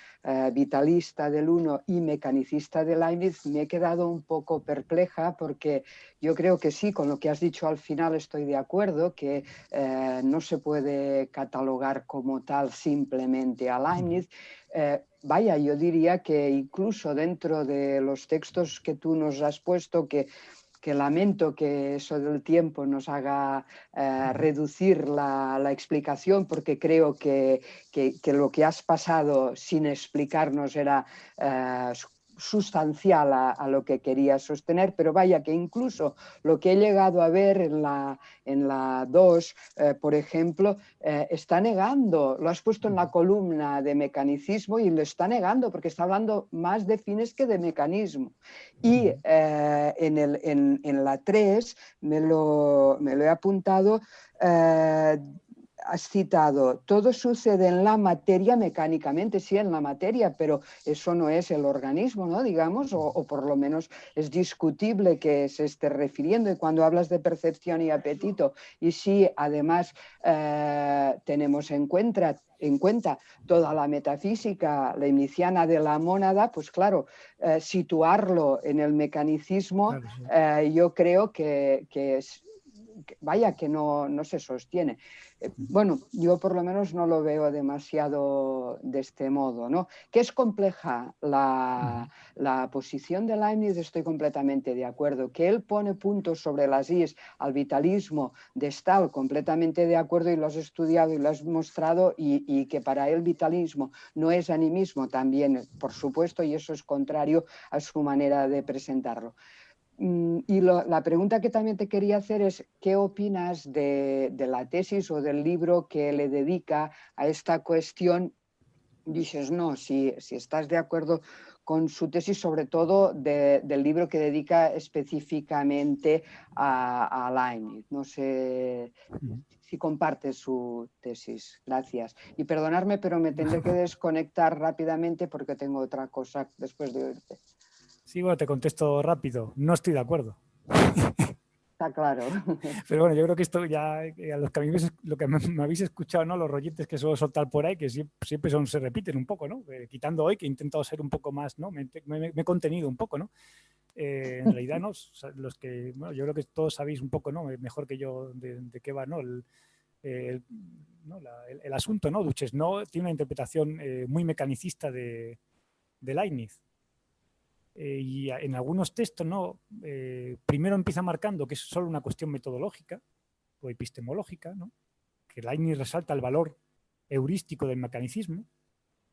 vitalista del uno y mecanicista de Leibniz, me he quedado un poco perpleja porque yo creo que sí, con lo que has dicho al final estoy de acuerdo, que no se puede catalogar como tal simplemente a Leibniz. Vaya, yo diría que incluso dentro de los textos que tú nos has puesto, que lamento que eso del tiempo nos haga reducir la explicación, porque creo que lo que has pasado sin explicarnos era sustancial a lo que querías sostener, pero vaya que incluso lo que he llegado a ver en la 2, por ejemplo, está negando, lo has puesto en la columna de mecanicismo y lo está negando porque está hablando más de fines que de mecanismo. Y en la 3 me lo he apuntado, has citado, todo sucede en la materia mecánicamente, sí, en la materia, pero eso no es el organismo, ¿no? Digamos, o por lo menos es discutible que se esté refiriendo. Y cuando hablas de percepción y apetito, y sí, además tenemos en cuenta toda la metafísica leibniziana de la mónada, pues claro, situarlo en el mecanicismo, claro, sí. Yo creo que vaya, que no se sostiene. Bueno, yo por lo menos no lo veo demasiado de este modo, ¿no? Que es compleja la posición de Leibniz, estoy completamente de acuerdo. Que él pone puntos sobre las is al vitalismo de Stahl, completamente de acuerdo, y lo has estudiado y lo has mostrado, y que para él vitalismo no es animismo también, por supuesto, y eso es contrario a su manera de presentarlo. Y la pregunta que también te quería hacer es, ¿qué opinas de la tesis o del libro que le dedica a esta cuestión? Dices, no, si estás de acuerdo con su tesis, sobre todo del libro que dedica específicamente a Leibniz. No sé si compartes su tesis. Gracias. Y perdonadme, pero me tendré que desconectar rápidamente porque tengo otra cosa después de oírte. Sí, bueno, te contesto rápido. No estoy de acuerdo. Está claro. Pero bueno, yo creo que esto ya, a los que lo que me habéis escuchado, ¿no? Los rolletes que suelo soltar por ahí, que siempre se repiten un poco, ¿no? Quitando hoy, que he intentado ser un poco más, ¿no? Me he contenido un poco, ¿no? En realidad, ¿no? Los que, bueno, yo creo que todos sabéis un poco, ¿no? Mejor que yo de qué va, ¿no? El asunto, ¿no? Duchesneau tiene una interpretación muy mecanicista de Leibniz. Y en algunos textos, ¿no? Primero empieza marcando que es solo una cuestión metodológica o epistemológica, ¿no? Que Leibniz resalta el valor heurístico del mecanicismo,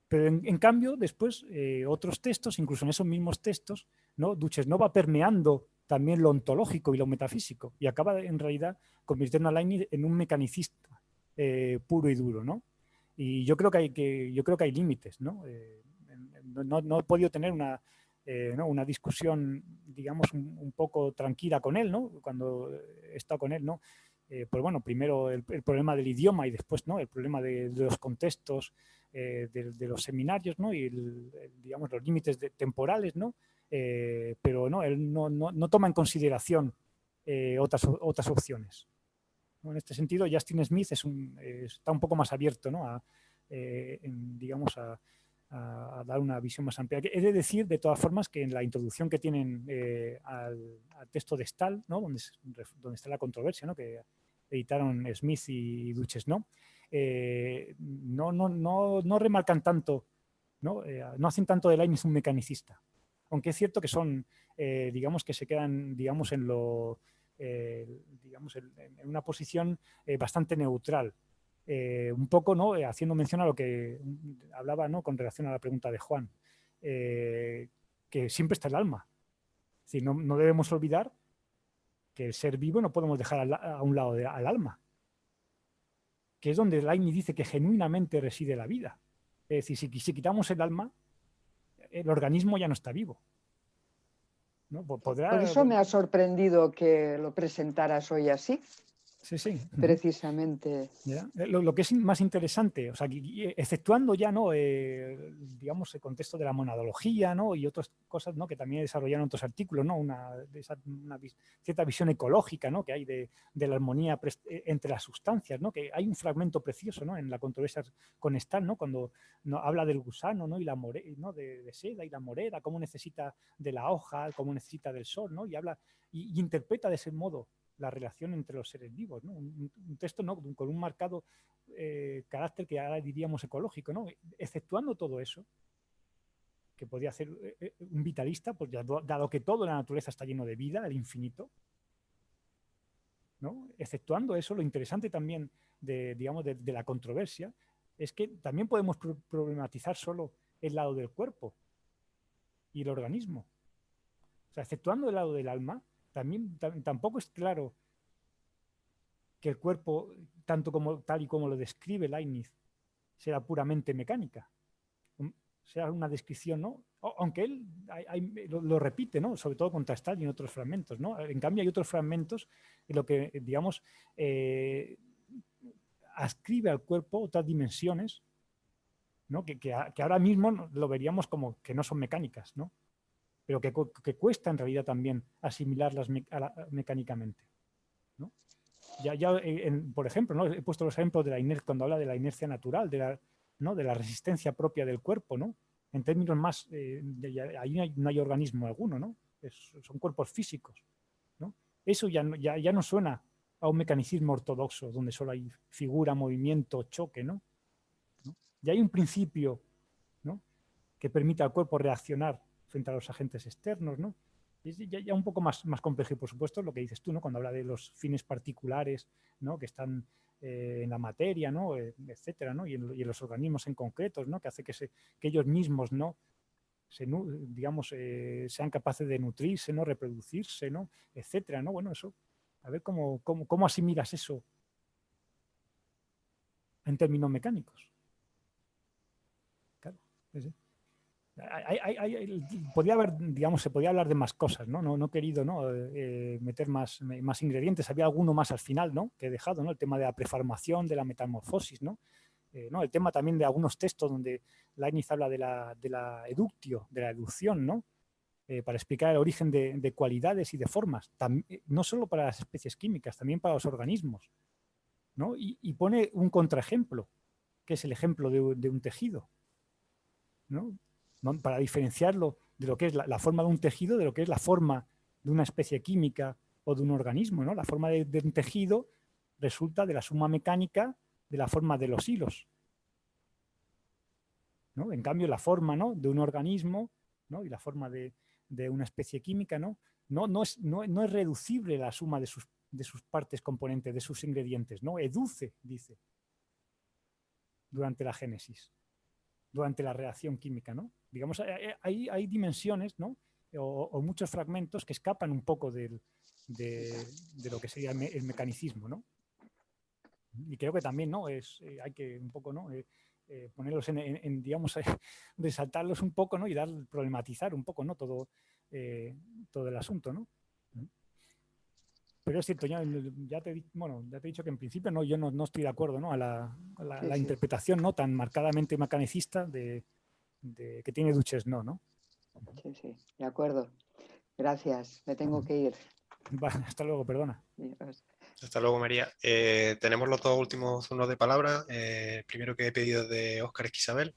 pero en cambio después otros textos, incluso en esos mismos textos, ¿no? Duchesneau va permeando también lo ontológico y lo metafísico y acaba en realidad convirtiendo a Leibniz en un mecanicista puro y duro, ¿no? Y yo creo que hay límites, ¿no? No he podido tener ¿no? una discusión, digamos, un poco tranquila con él, ¿no? Cuando he estado con él, ¿no? Pues bueno, primero el problema del idioma y después, ¿no? El problema de los contextos, de los seminarios, ¿no? Y digamos, los límites temporales, ¿no? Pero no, él no toma en consideración otras opciones. ¿No? En este sentido, Justin Smith está un poco más abierto, ¿no? Digamos, a dar una visión más amplia. He de decir, de todas formas, que en la introducción que tienen al texto de Stahl, ¿no? donde está la controversia, ¿no? Que editaron Smith y Duchesneau, no remarcan tanto, no hacen tanto de Leibniz un mecanicista, aunque es cierto que son, digamos, que se quedan, digamos, en una posición bastante neutral. Un poco, ¿no? Haciendo mención a lo que hablaba, ¿no? Con relación a la pregunta de Juan, que siempre está el alma. Es decir, no debemos olvidar que el ser vivo no podemos dejar a un lado al alma, que es donde Leibniz dice que genuinamente reside la vida. Es decir, si quitamos el alma, el organismo ya no está vivo. ¿No? Por eso me ha sorprendido que lo presentaras hoy así. Sí, sí. precisamente. ¿Ya? Lo que es más interesante, o sea, exceptuando ya, ¿no? Digamos, el contexto de la monadología, ¿no? Y otras cosas, ¿no? Que también desarrollaron otros artículos, ¿no? Una cierta visión ecológica, ¿no? Que hay de la armonía entre las sustancias, ¿no? Que hay un fragmento precioso, ¿no? En la controversia con Stahl, ¿no? Cuando habla del gusano, ¿no? Y la morera, ¿no? De seda y la morera, cómo necesita de la hoja, cómo necesita del sol, ¿no? Y habla y interpreta de ese modo la relación entre los seres vivos, ¿no? Un texto, ¿no? Con un marcado carácter que ahora diríamos ecológico, ¿no? Exceptuando todo eso, que podía hacer un vitalista, pues ya, dado que toda la naturaleza está lleno de vida, el infinito, ¿no? Exceptuando eso, lo interesante también digamos, de la controversia es que también podemos problematizar solo el lado del cuerpo y el organismo. O sea, exceptuando el lado del alma, tampoco es claro que el cuerpo, tal y como lo describe Leibniz, sea puramente mecánica. Sea una descripción, ¿no? Aunque él lo repite, ¿no? Sobre todo contra Stahl y en otros fragmentos, ¿no? En cambio, hay otros fragmentos en lo que, digamos, ascribe al cuerpo otras dimensiones, ¿no? Que ahora mismo lo veríamos como que no son mecánicas, ¿no? Pero que cuesta en realidad también asimilarlas mecánicamente, ¿no? Por ejemplo, ¿no? He puesto los ejemplos de la inercia, cuando habla de la inercia natural, ¿no? De la resistencia propia del cuerpo, ¿no? En términos más, ahí no hay organismo alguno, ¿no? Son cuerpos físicos, ¿no? Eso ya no suena a un mecanicismo ortodoxo, donde solo hay figura, movimiento, choque, ¿no? Ya hay un principio, ¿no? Que permite al cuerpo reaccionar frente a los agentes externos, ¿no? Es ya un poco más complejo y, por supuesto, lo que dices tú, ¿no? Cuando habla de los fines particulares, ¿no? Que están en la materia, ¿no? Etcétera, ¿no? Y en los organismos en concretos, ¿no? Que hace que ellos mismos, ¿no? Digamos, sean capaces de nutrirse, ¿no? Reproducirse, ¿no? Etcétera, ¿no? Bueno, eso, a ver cómo asimilas eso en términos mecánicos. Claro, sí. Podría haber, digamos, se podía hablar de más cosas, ¿no? No he querido, ¿no? Meter más ingredientes. Había alguno más al final, ¿no? Que he dejado, ¿no? El tema de la preformación, de la metamorfosis, ¿no? El tema también de algunos textos donde Leibniz habla de la eductio, de la educción, ¿no? Para explicar el origen de cualidades y de formas, no solo para las especies químicas, también para los organismos, ¿no? Y pone un contraejemplo, que es el ejemplo de un tejido, ¿no? Para diferenciarlo de lo que es la forma de un tejido de lo que es la forma de una especie química o de un organismo, ¿no? La forma de un tejido resulta de la suma mecánica de la forma de los hilos, ¿no? En cambio, la forma, ¿no? De un organismo, ¿no? Y la forma de una especie química, ¿no? No es reducible la suma de sus partes componentes, de sus ingredientes, ¿no? Educe, dice, durante la génesis, durante la reacción química, ¿no? Digamos, hay dimensiones, ¿no? O muchos fragmentos que escapan un poco de lo que sería el mecanicismo, ¿no? Y creo que también, ¿no? Hay que un poco, ¿no? Ponerlos digamos, resaltarlos un poco, ¿no? Y problematizar un poco, ¿no? Todo el asunto, ¿no? Pero es cierto, ya te he dicho que en principio yo no estoy de acuerdo, ¿no? a la interpretación, ¿no? Tan marcadamente mecanicista que tiene Duchesneau, ¿no? Sí, de acuerdo. Gracias, me tengo que ir. Vale, hasta luego, perdona. Hasta luego, María. Tenemos los dos últimos turnos de palabra. El primero que he pedido de Óscar Esquisabel.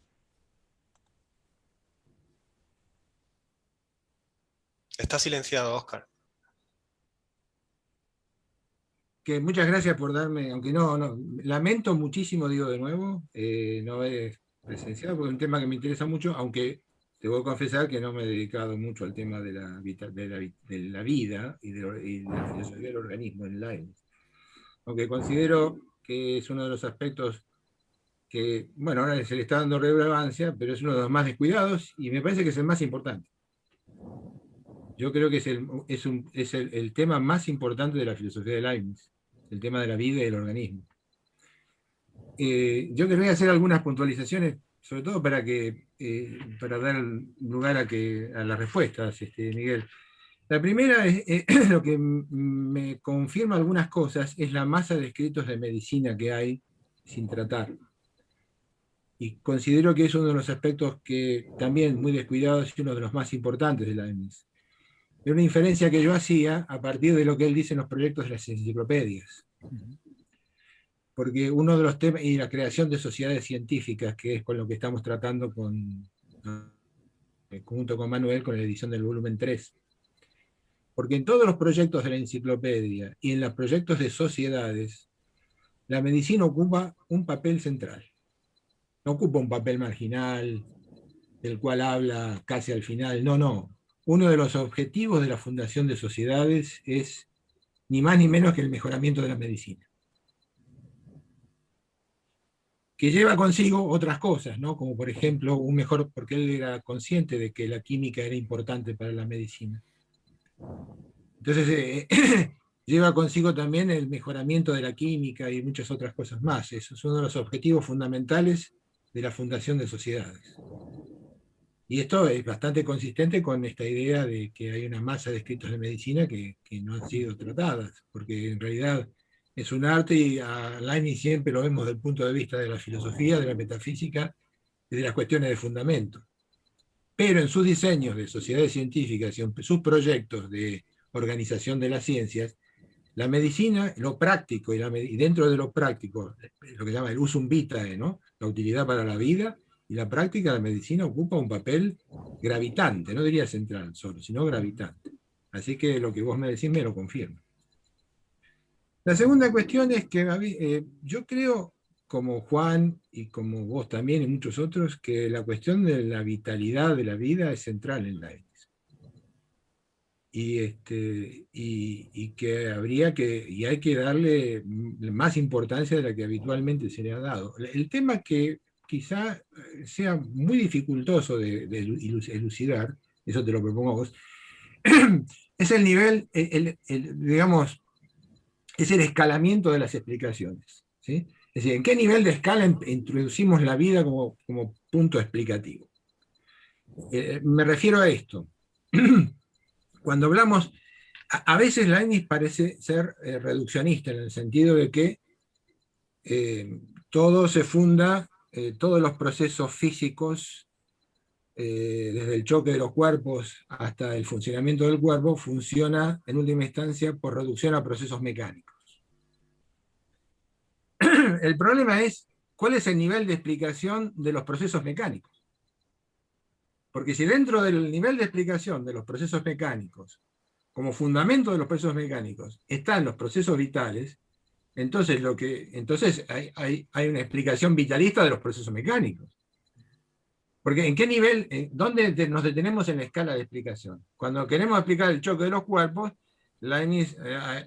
Está silenciado, Óscar. Que muchas gracias por darme, aunque no, lamento muchísimo, digo de nuevo, no haber presenciado, porque es un tema que me interesa mucho, aunque te voy a confesar que no me he dedicado mucho al tema de la vida y de la filosofía del organismo en Leibniz. Aunque considero que es uno de los aspectos que, bueno, ahora se le está dando relevancia, pero es uno de los más descuidados y me parece que es el más importante. Yo creo que es el tema más importante de la filosofía de Leibniz, el tema de la vida y el organismo. Yo querría hacer algunas puntualizaciones, sobre todo para dar lugar a las respuestas, Miguel. La primera es lo que me confirma algunas cosas, es la masa de escritos de medicina que hay sin tratar. Y considero que es uno de los aspectos que también muy descuidados y uno de los más importantes de la EMIS. Es una inferencia que yo hacía a partir de lo que él dice en los proyectos de las enciclopedias. Porque uno de los temas, y la creación de sociedades científicas, que es con lo que estamos tratando junto con Manuel, con la edición del volumen 3. Porque en todos los proyectos de la enciclopedia y en los proyectos de sociedades, la medicina ocupa un papel central. No ocupa un papel marginal, del cual habla casi al final. No, no. Uno de los objetivos de la fundación de sociedades es ni más ni menos que el mejoramiento de la medicina. Que lleva consigo otras cosas, ¿no? Como por ejemplo, porque él era consciente de que la química era importante para la medicina. Entonces, lleva consigo también el mejoramiento de la química y muchas otras cosas más. Eso es uno de los objetivos fundamentales de la fundación de sociedades. Y esto es bastante consistente con esta idea de que hay una masa de escritos de medicina que no han sido tratadas, porque en realidad es un arte y a Leibniz siempre lo vemos desde el punto de vista de la filosofía, de la metafísica y de las cuestiones de fundamento. Pero en sus diseños de sociedades científicas y en sus proyectos de organización de las ciencias, la medicina, lo práctico y dentro de lo práctico, lo que llama el usum vitae, ¿no? La utilidad para la vida, y la práctica de la medicina ocupa un papel gravitante, no diría central solo, sino gravitante. Así que lo que vos me decís me lo confirma. La segunda cuestión es que yo creo, como Juan y como vos también y muchos otros, que la cuestión de la vitalidad de la vida es central en la EMIS. Y que hay que darle más importancia de la que habitualmente se le ha dado. El tema que quizá sea muy dificultoso de elucidar, eso te lo propongo a vos, es el nivel, digamos, es el escalamiento de las explicaciones, ¿sí? Es decir, ¿en qué nivel de escala introducimos la vida como punto explicativo? Me refiero a esto. Cuando hablamos, a veces la EMIS parece ser reduccionista, en el sentido de que todo se funda, todos los procesos físicos, desde el choque de los cuerpos hasta el funcionamiento del cuerpo, funciona en última instancia por reducción a procesos mecánicos. El problema es, ¿cuál es el nivel de explicación de los procesos mecánicos? Porque si dentro del nivel de explicación de los procesos mecánicos, como fundamento de los procesos mecánicos, están los procesos vitales, entonces hay una explicación vitalista de los procesos mecánicos. Porque ¿en qué nivel, dónde nos detenemos en la escala de explicación? Cuando queremos explicar el choque de los cuerpos, Leibniz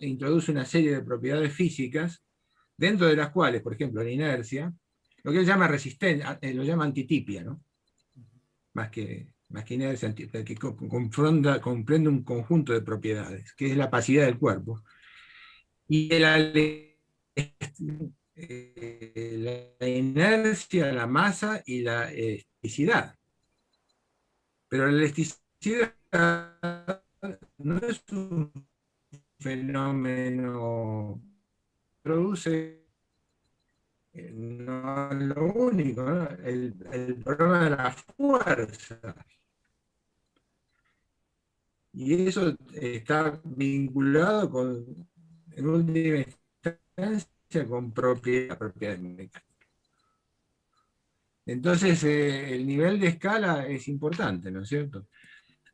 introduce una serie de propiedades físicas, dentro de las cuales, por ejemplo, la inercia, lo que él llama resistencia, lo llama antitipia, ¿no? Más que inercia, que comprende un conjunto de propiedades, que es la pasividad del cuerpo. Y la inercia, la masa y la elasticidad. Pero la elasticidad no es un fenómeno que produce, no es lo único, ¿no? El problema de la fuerza. Y eso está vinculado en última instancia con propiedades mecánicas. Entonces, el nivel de escala es importante, ¿no es cierto?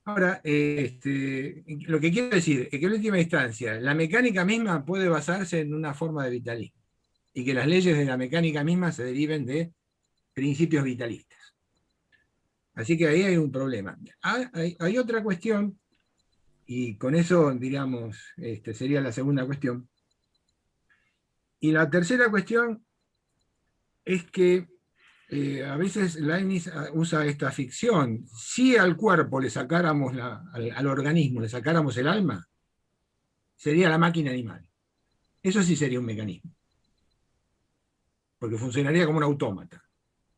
Ahora, lo que quiero decir es que en última instancia, la mecánica misma puede basarse en una forma de vitalismo, y que las leyes de la mecánica misma se deriven de principios vitalistas. Así que ahí hay un problema. Hay otra cuestión, y con eso, digamos, sería la segunda cuestión. Y la tercera cuestión es que a veces Leibniz usa esta ficción. Si al cuerpo le sacáramos, al organismo le sacáramos el alma, sería la máquina animal. Eso sí sería un mecanismo. Porque funcionaría como un autómata.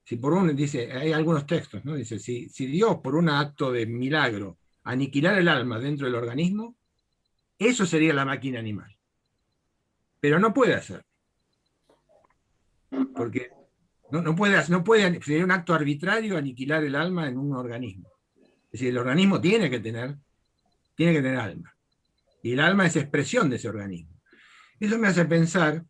Si por dice, hay algunos textos, ¿no? Dice, si Dios por un acto de milagro aniquilar el alma dentro del organismo, eso sería la máquina animal. Pero no puede hacerlo. Porque no puede, sería un acto arbitrario aniquilar el alma en un organismo. Es decir, el organismo tiene que tener alma. Y el alma es expresión de ese organismo. Eso me hace pensar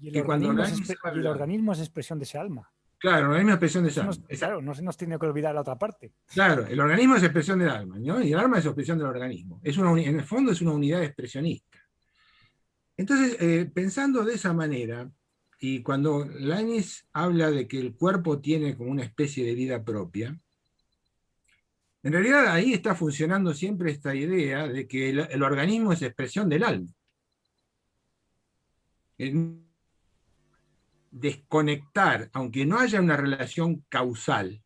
y que cuando el organismo es expresión de ese alma. Claro, el organismo es expresión de ese alma. Claro, no se nos tiene que olvidar la otra parte. Claro, el organismo es expresión del alma, ¿no? Y el alma es expresión del organismo. En el fondo es una unidad expresionista. Entonces, pensando de esa manera, y cuando Leibniz habla de que el cuerpo tiene como una especie de vida propia, en realidad ahí está funcionando siempre esta idea de que el organismo es expresión del alma. Desconectar, aunque no haya una relación causal,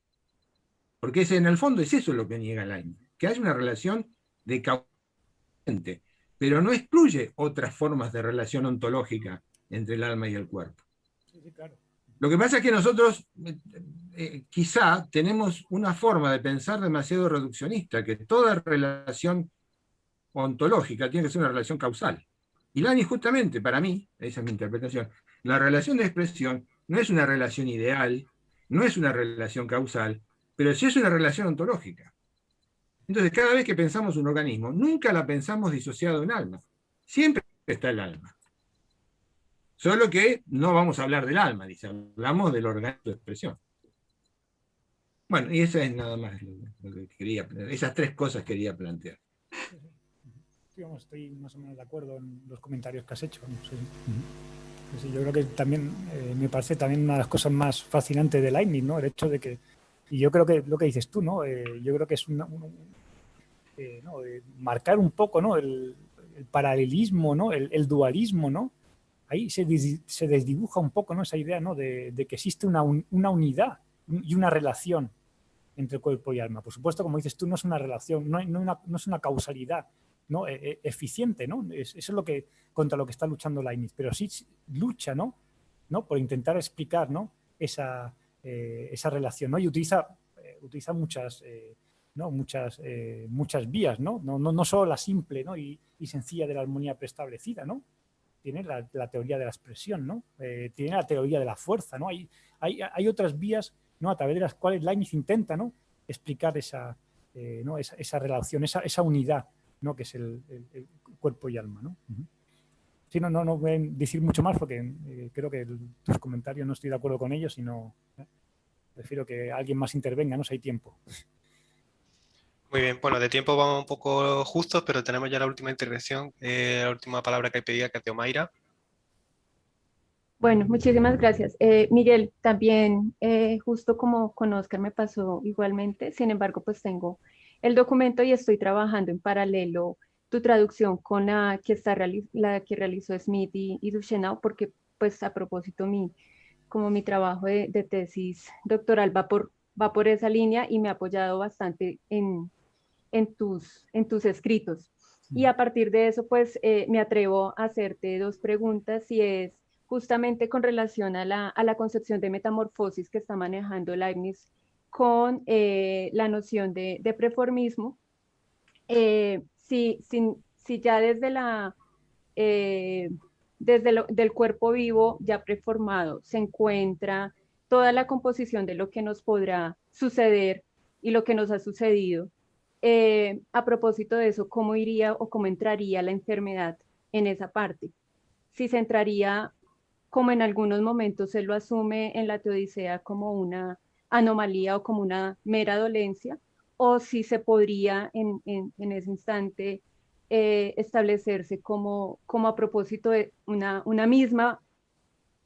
porque en el fondo es eso lo que niega Leibniz, que haya una relación de causante, pero no excluye otras formas de relación ontológica entre el alma y el cuerpo. Sí, claro. Lo que pasa es que nosotros quizá tenemos una forma de pensar demasiado reduccionista, que toda relación ontológica tiene que ser una relación causal. Y Leibniz, justamente, para mí, esa es mi interpretación, la relación de expresión no es una relación ideal, no es una relación causal, pero sí es una relación ontológica. Entonces, cada vez que pensamos un organismo, nunca la pensamos disociado de un alma. Siempre está el alma. Solo que no vamos a hablar del alma, dice, hablamos del organismo de expresión. Bueno, y eso es nada más lo que quería, esas tres cosas quería plantear. Estoy más o menos de acuerdo en los comentarios que has hecho. Sí. Sí, yo creo que también me parece también una de las cosas más fascinantes de Leibniz, ¿no? El hecho de que, y yo creo que lo que dices tú, ¿no? Yo creo que es marcar un poco, ¿no? El paralelismo, ¿no? El dualismo, ¿no? Ahí se desdibuja un poco, ¿no? Esa idea, ¿no? De que existe una unidad y una relación entre cuerpo y alma. Por supuesto, como dices tú, no es una relación, no es una causalidad, ¿no? Eficiente, ¿no? Eso es lo que, contra lo que está luchando Leibniz, pero sí lucha, ¿no? Por intentar explicar, ¿no? esa relación, ¿no? Y utiliza muchas, ¿no? muchas vías, ¿no? No solo la simple, ¿no? y sencilla de la armonía preestablecida, ¿no? Tiene la teoría de la expresión, ¿no? Tiene la teoría de la fuerza, ¿no? Hay otras vías, ¿no? A través de las cuales Leibniz intenta, ¿no? Explicar esa relación, esa unidad, ¿no? Que es el cuerpo y alma, ¿no? Sí, no voy a decir mucho más porque creo que tus comentarios no estoy de acuerdo con ellos, sino prefiero que alguien más intervenga, ¿no? Si hay tiempo. Muy bien, bueno, de tiempo vamos un poco justos, pero tenemos ya la última intervención, la última palabra que pedía, que es de Omaira. Bueno, muchísimas gracias. Miguel, también justo como con Oscar me pasó igualmente, sin embargo, pues tengo el documento y estoy trabajando en paralelo tu traducción con la que realizó Smith y Duchenau, porque pues a propósito como mi trabajo de tesis doctoral va por esa línea y me ha apoyado bastante en tus escritos. Y a partir de eso, pues me atrevo a hacerte dos preguntas, y es justamente con relación a la concepción de metamorfosis que está manejando Leibniz con la noción de preformismo. Si ya del cuerpo vivo ya preformado se encuentra toda la composición de lo que nos podrá suceder y lo que nos ha sucedido, a propósito de eso, ¿cómo iría o cómo entraría la enfermedad en esa parte? Si se entraría, como en algunos momentos se lo asume en la Teodicea, como una anomalía o como una mera dolencia, o si se podría en ese instante establecerse como a propósito de una misma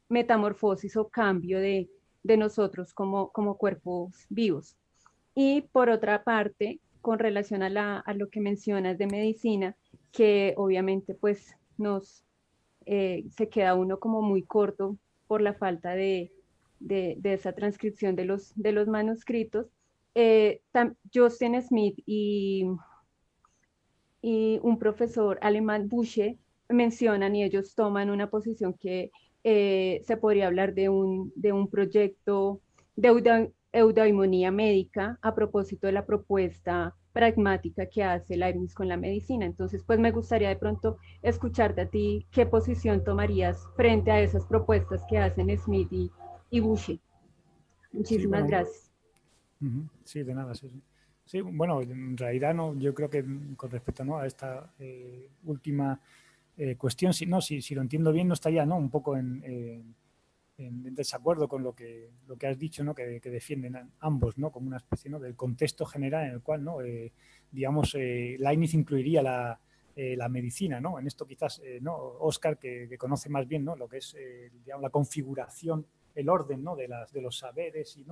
metamorfosis o cambio de nosotros como cuerpos vivos. Y por otra parte, con relación a lo que mencionas de medicina, que obviamente pues se queda uno como muy corto por la falta de esa transcripción de los manuscritos. Justin Smith y un profesor alemán, Busche, mencionan y ellos toman una posición que se podría hablar de un proyecto de eudaimonía médica a propósito de la propuesta pragmática que hace Leibniz con la medicina. Entonces, pues me gustaría de pronto escucharte a ti, ¿qué posición tomarías frente a esas propuestas que hacen Smith y Boucher? Muchísimas gracias. Sí, de nada. Sí. Sí, bueno, en realidad no, yo creo que con respecto, ¿no?, a esta última cuestión, si lo entiendo bien, no estaría, ¿no?, un poco en desacuerdo con lo que has dicho, ¿no?, que defienden ambos, ¿no?, como una especie, ¿no?, del contexto general en el cual, ¿no?, digamos, Leibniz incluiría la medicina, ¿no? En esto quizás, ¿no?, Óscar, que conoce más bien, ¿no?, lo que es, digamos, la configuración, el orden, ¿no?, de los saberes y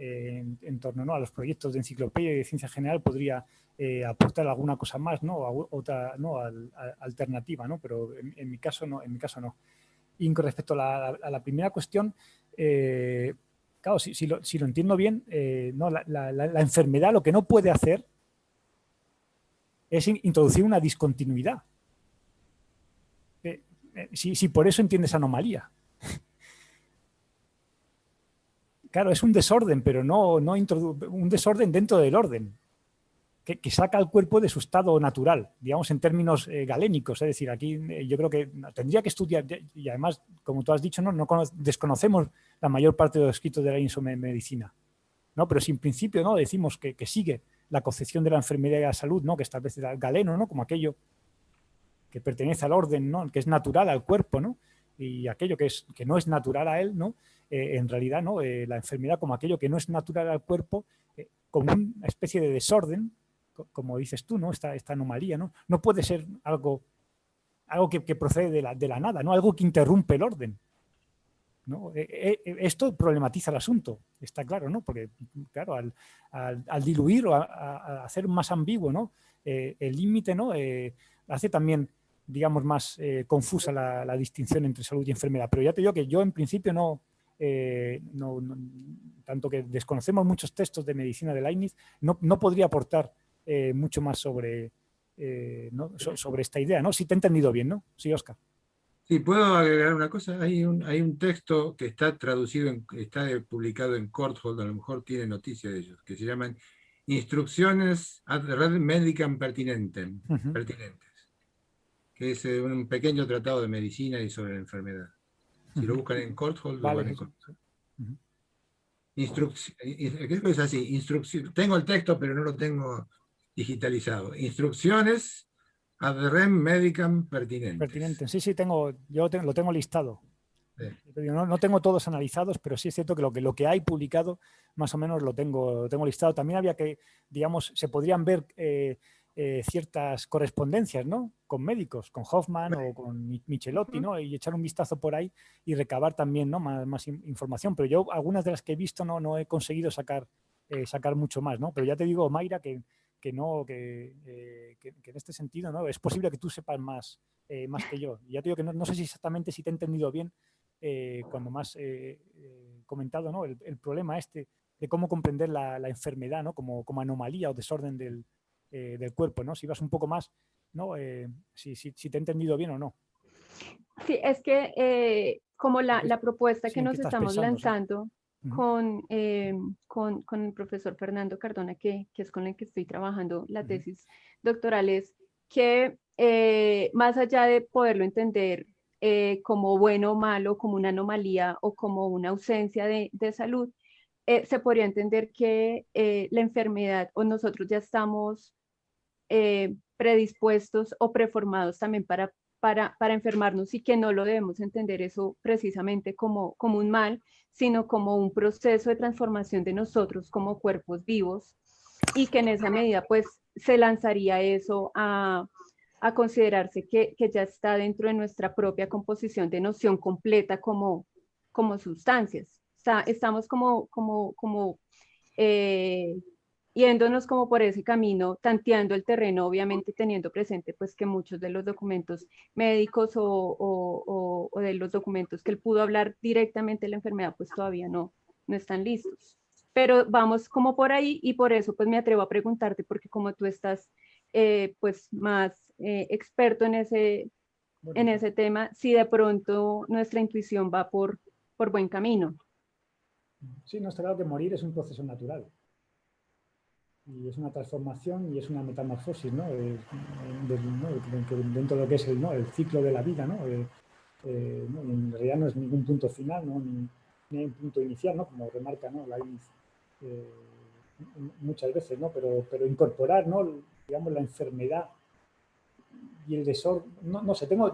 en torno, ¿no?, a los proyectos de enciclopedia y de ciencia general podría aportar alguna cosa más, ¿no?, otra, ¿no?, alternativa, ¿no? Pero en mi caso no. Y con respecto a la primera cuestión, claro, si lo entiendo bien, no, la enfermedad lo que no puede hacer es introducir una discontinuidad. Si por eso entiendes anomalía. Claro, es un desorden, pero no un desorden dentro del orden, que saca al cuerpo de su estado natural, digamos en términos galénicos. Es decir, aquí yo creo que tendría que estudiar, y además, como tú has dicho, desconocemos la mayor parte de los escritos de la medicina, ¿no? Pero si en principio, ¿no?, decimos que sigue la concepción de la enfermedad y la salud, ¿no?, que establece Galeno, ¿no?, como aquello que pertenece al orden, ¿no?, que es natural al cuerpo, ¿no?, y aquello que no es natural a él, ¿no?, en realidad, ¿no?, la enfermedad como aquello que no es natural al cuerpo, como una especie de desorden, como dices tú, ¿no?, esta anomalía, ¿no? No puede ser algo que procede de la nada, ¿no?, algo que interrumpe el orden, ¿no? Esto problematiza el asunto, está claro, ¿no? Porque, claro, al diluir o a hacer más ambiguo, ¿no?, el límite, ¿no?, hace también, digamos, más confusa la distinción entre salud y enfermedad. Pero ya te digo que yo en principio no, tanto que desconocemos muchos textos de medicina de Leibniz, no podría aportar mucho más sobre esta idea, ¿no? Si te he entendido bien, ¿no? Sí, Óscar. Sí, ¿puedo agregar una cosa? Hay un texto que está traducido, está publicado en Courthold, a lo mejor tiene noticia de ellos, que se llaman Instrucciones ad Red Medicam Pertinentes, que es un pequeño tratado de medicina y sobre la enfermedad. Si lo buscan en Courthold, lo van a encontrar. Es así, tengo el texto, pero no lo tengo digitalizado. Instrucciones ad rem medicam pertinentes. Sí, yo lo tengo listado. Sí. No tengo todos analizados, pero sí es cierto que lo que hay publicado más o menos lo tengo listado. También había que, digamos, se podrían ver ciertas correspondencias, ¿no?, con médicos, con Hoffman o con Michelotti, ¿no?, y echar un vistazo por ahí y recabar también, ¿no?, más información. Pero yo algunas de las que he visto no he conseguido sacar mucho más, ¿no? Pero ya te digo, Mayra, que en este sentido, ¿no?, es posible que tú sepas más que yo. Y ya te digo que no sé exactamente si te he entendido bien cuando me has comentado, ¿no?, el problema de cómo comprender la enfermedad, ¿no?, como anomalía o desorden del cuerpo, ¿no? Si vas un poco más, ¿no? Si te he entendido bien o no. Sí, es que como la propuesta que nos estamos lanzando, ¿sí?, con el profesor Fernando Cardona, que es con el que estoy trabajando la tesis doctoral, es que más allá de poderlo entender como bueno o malo, como una anomalía o como una ausencia de salud, se podría entender que la enfermedad o nosotros ya estamos predispuestos o preformados también para enfermarnos, y que no lo debemos entender eso precisamente como un mal, sino como un proceso de transformación de nosotros como cuerpos vivos, y que en esa medida pues se lanzaría eso a considerarse que ya está dentro de nuestra propia composición de noción completa como sustancias. Estamos yéndonos como por ese camino, tanteando el terreno, obviamente teniendo presente pues que muchos de los documentos médicos o de los documentos que él pudo hablar directamente de la enfermedad pues todavía no están listos. Pero vamos como por ahí, y por eso pues me atrevo a preguntarte, porque como tú estás pues más experto en ese tema, si de pronto nuestra intuición va por buen camino. Sí, no está claro que morir es un proceso natural. y es una transformación y es una metamorfosis, ¿no? Dentro de lo que es el ciclo de la vida, ¿no? En realidad no es ningún punto final, ¿no? Ni un punto inicial, ¿no? Como remarca, ¿no? Muchas veces, ¿no? Pero incorporar, ¿no? Digamos, la enfermedad y el desorden, no sé, tengo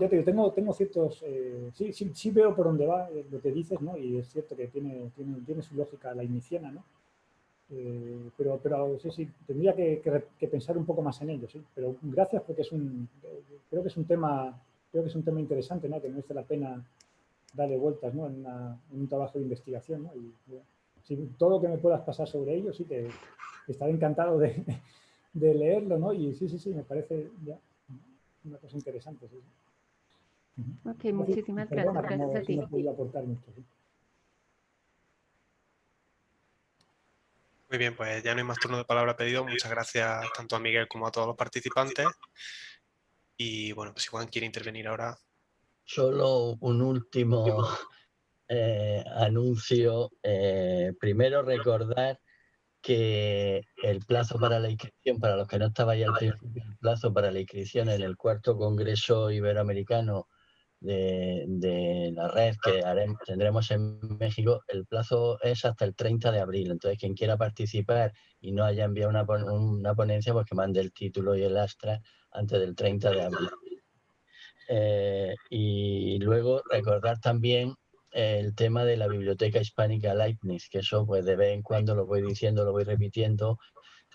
ciertos, sí veo por dónde va lo que dices, ¿no? Y es cierto que tiene su lógica la iniciana, ¿no? Pero sí, tendría que pensar un poco más en ello, sí. Pero gracias porque creo que es un tema interesante, ¿no? Que merece la pena darle vueltas, ¿no? En un trabajo de investigación, ¿no? Y si todo lo que me puedas pasar sobre ello, sí que estaré encantado de leerlo, ¿no? Y sí, me parece ya una cosa interesante, sí. Ok, muchísimas gracias. Gracias a ti. No podía aportar mucho, sí. Muy bien, pues ya no hay más turno de palabra pedido. Muchas gracias tanto a Miguel como a todos los participantes. Y bueno, pues si Juan quiere intervenir ahora. Solo un último anuncio. Primero recordar que el plazo para la inscripción, para los que no estabais al principio, el plazo para la inscripción en el 4º Congreso Iberoamericano de la red que tendremos en México, el plazo es hasta el 30 de abril. Entonces, quien quiera participar y no haya enviado una ponencia, pues que mande el título y el astra antes del 30 de abril. Y luego recordar también el tema de la Biblioteca Hispánica Leibniz, que eso pues de vez en cuando lo voy diciendo, lo voy repitiendo.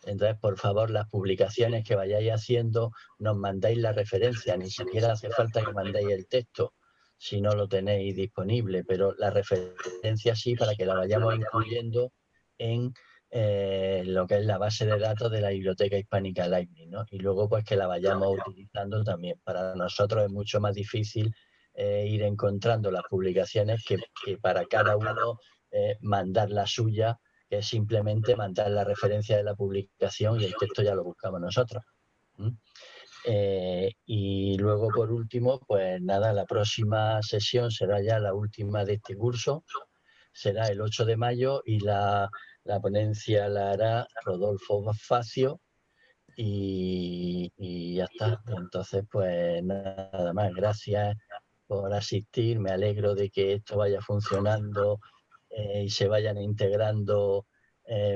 Entonces, por favor, las publicaciones que vayáis haciendo, nos mandáis la referencia, ni siquiera hace falta que mandéis el texto si no lo tenéis disponible, pero la referencia sí, para que la vayamos incluyendo en lo que es la base de datos de la Biblioteca Hispánica Leibniz, ¿no? Y luego pues que la vayamos utilizando también. Para nosotros es mucho más difícil ir encontrando las publicaciones que para cada uno mandar la suya, que es simplemente mandar la referencia de la publicación y el texto ya lo buscamos nosotros. Y luego, por último, pues nada, la próxima sesión será ya la última de este curso, será el 8 de mayo y la ponencia la hará Rodolfo Facio y ya está. Entonces, pues nada más, gracias por asistir, me alegro de que esto vaya funcionando y se vayan integrando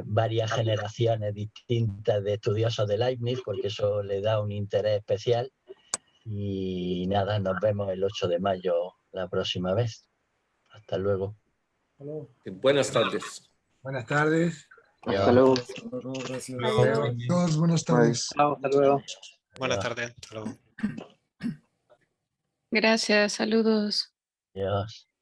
varias generaciones distintas de estudiosos de Leibniz, porque eso le da un interés especial. Y nada, nos vemos el 8 de mayo la próxima vez. Hasta luego. Buenas tardes. Buenas tardes. Hasta luego. Gracias. Adiós, buenas tardes. Hasta luego. Buenas tardes. Hasta luego. Gracias, saludos. Adiós.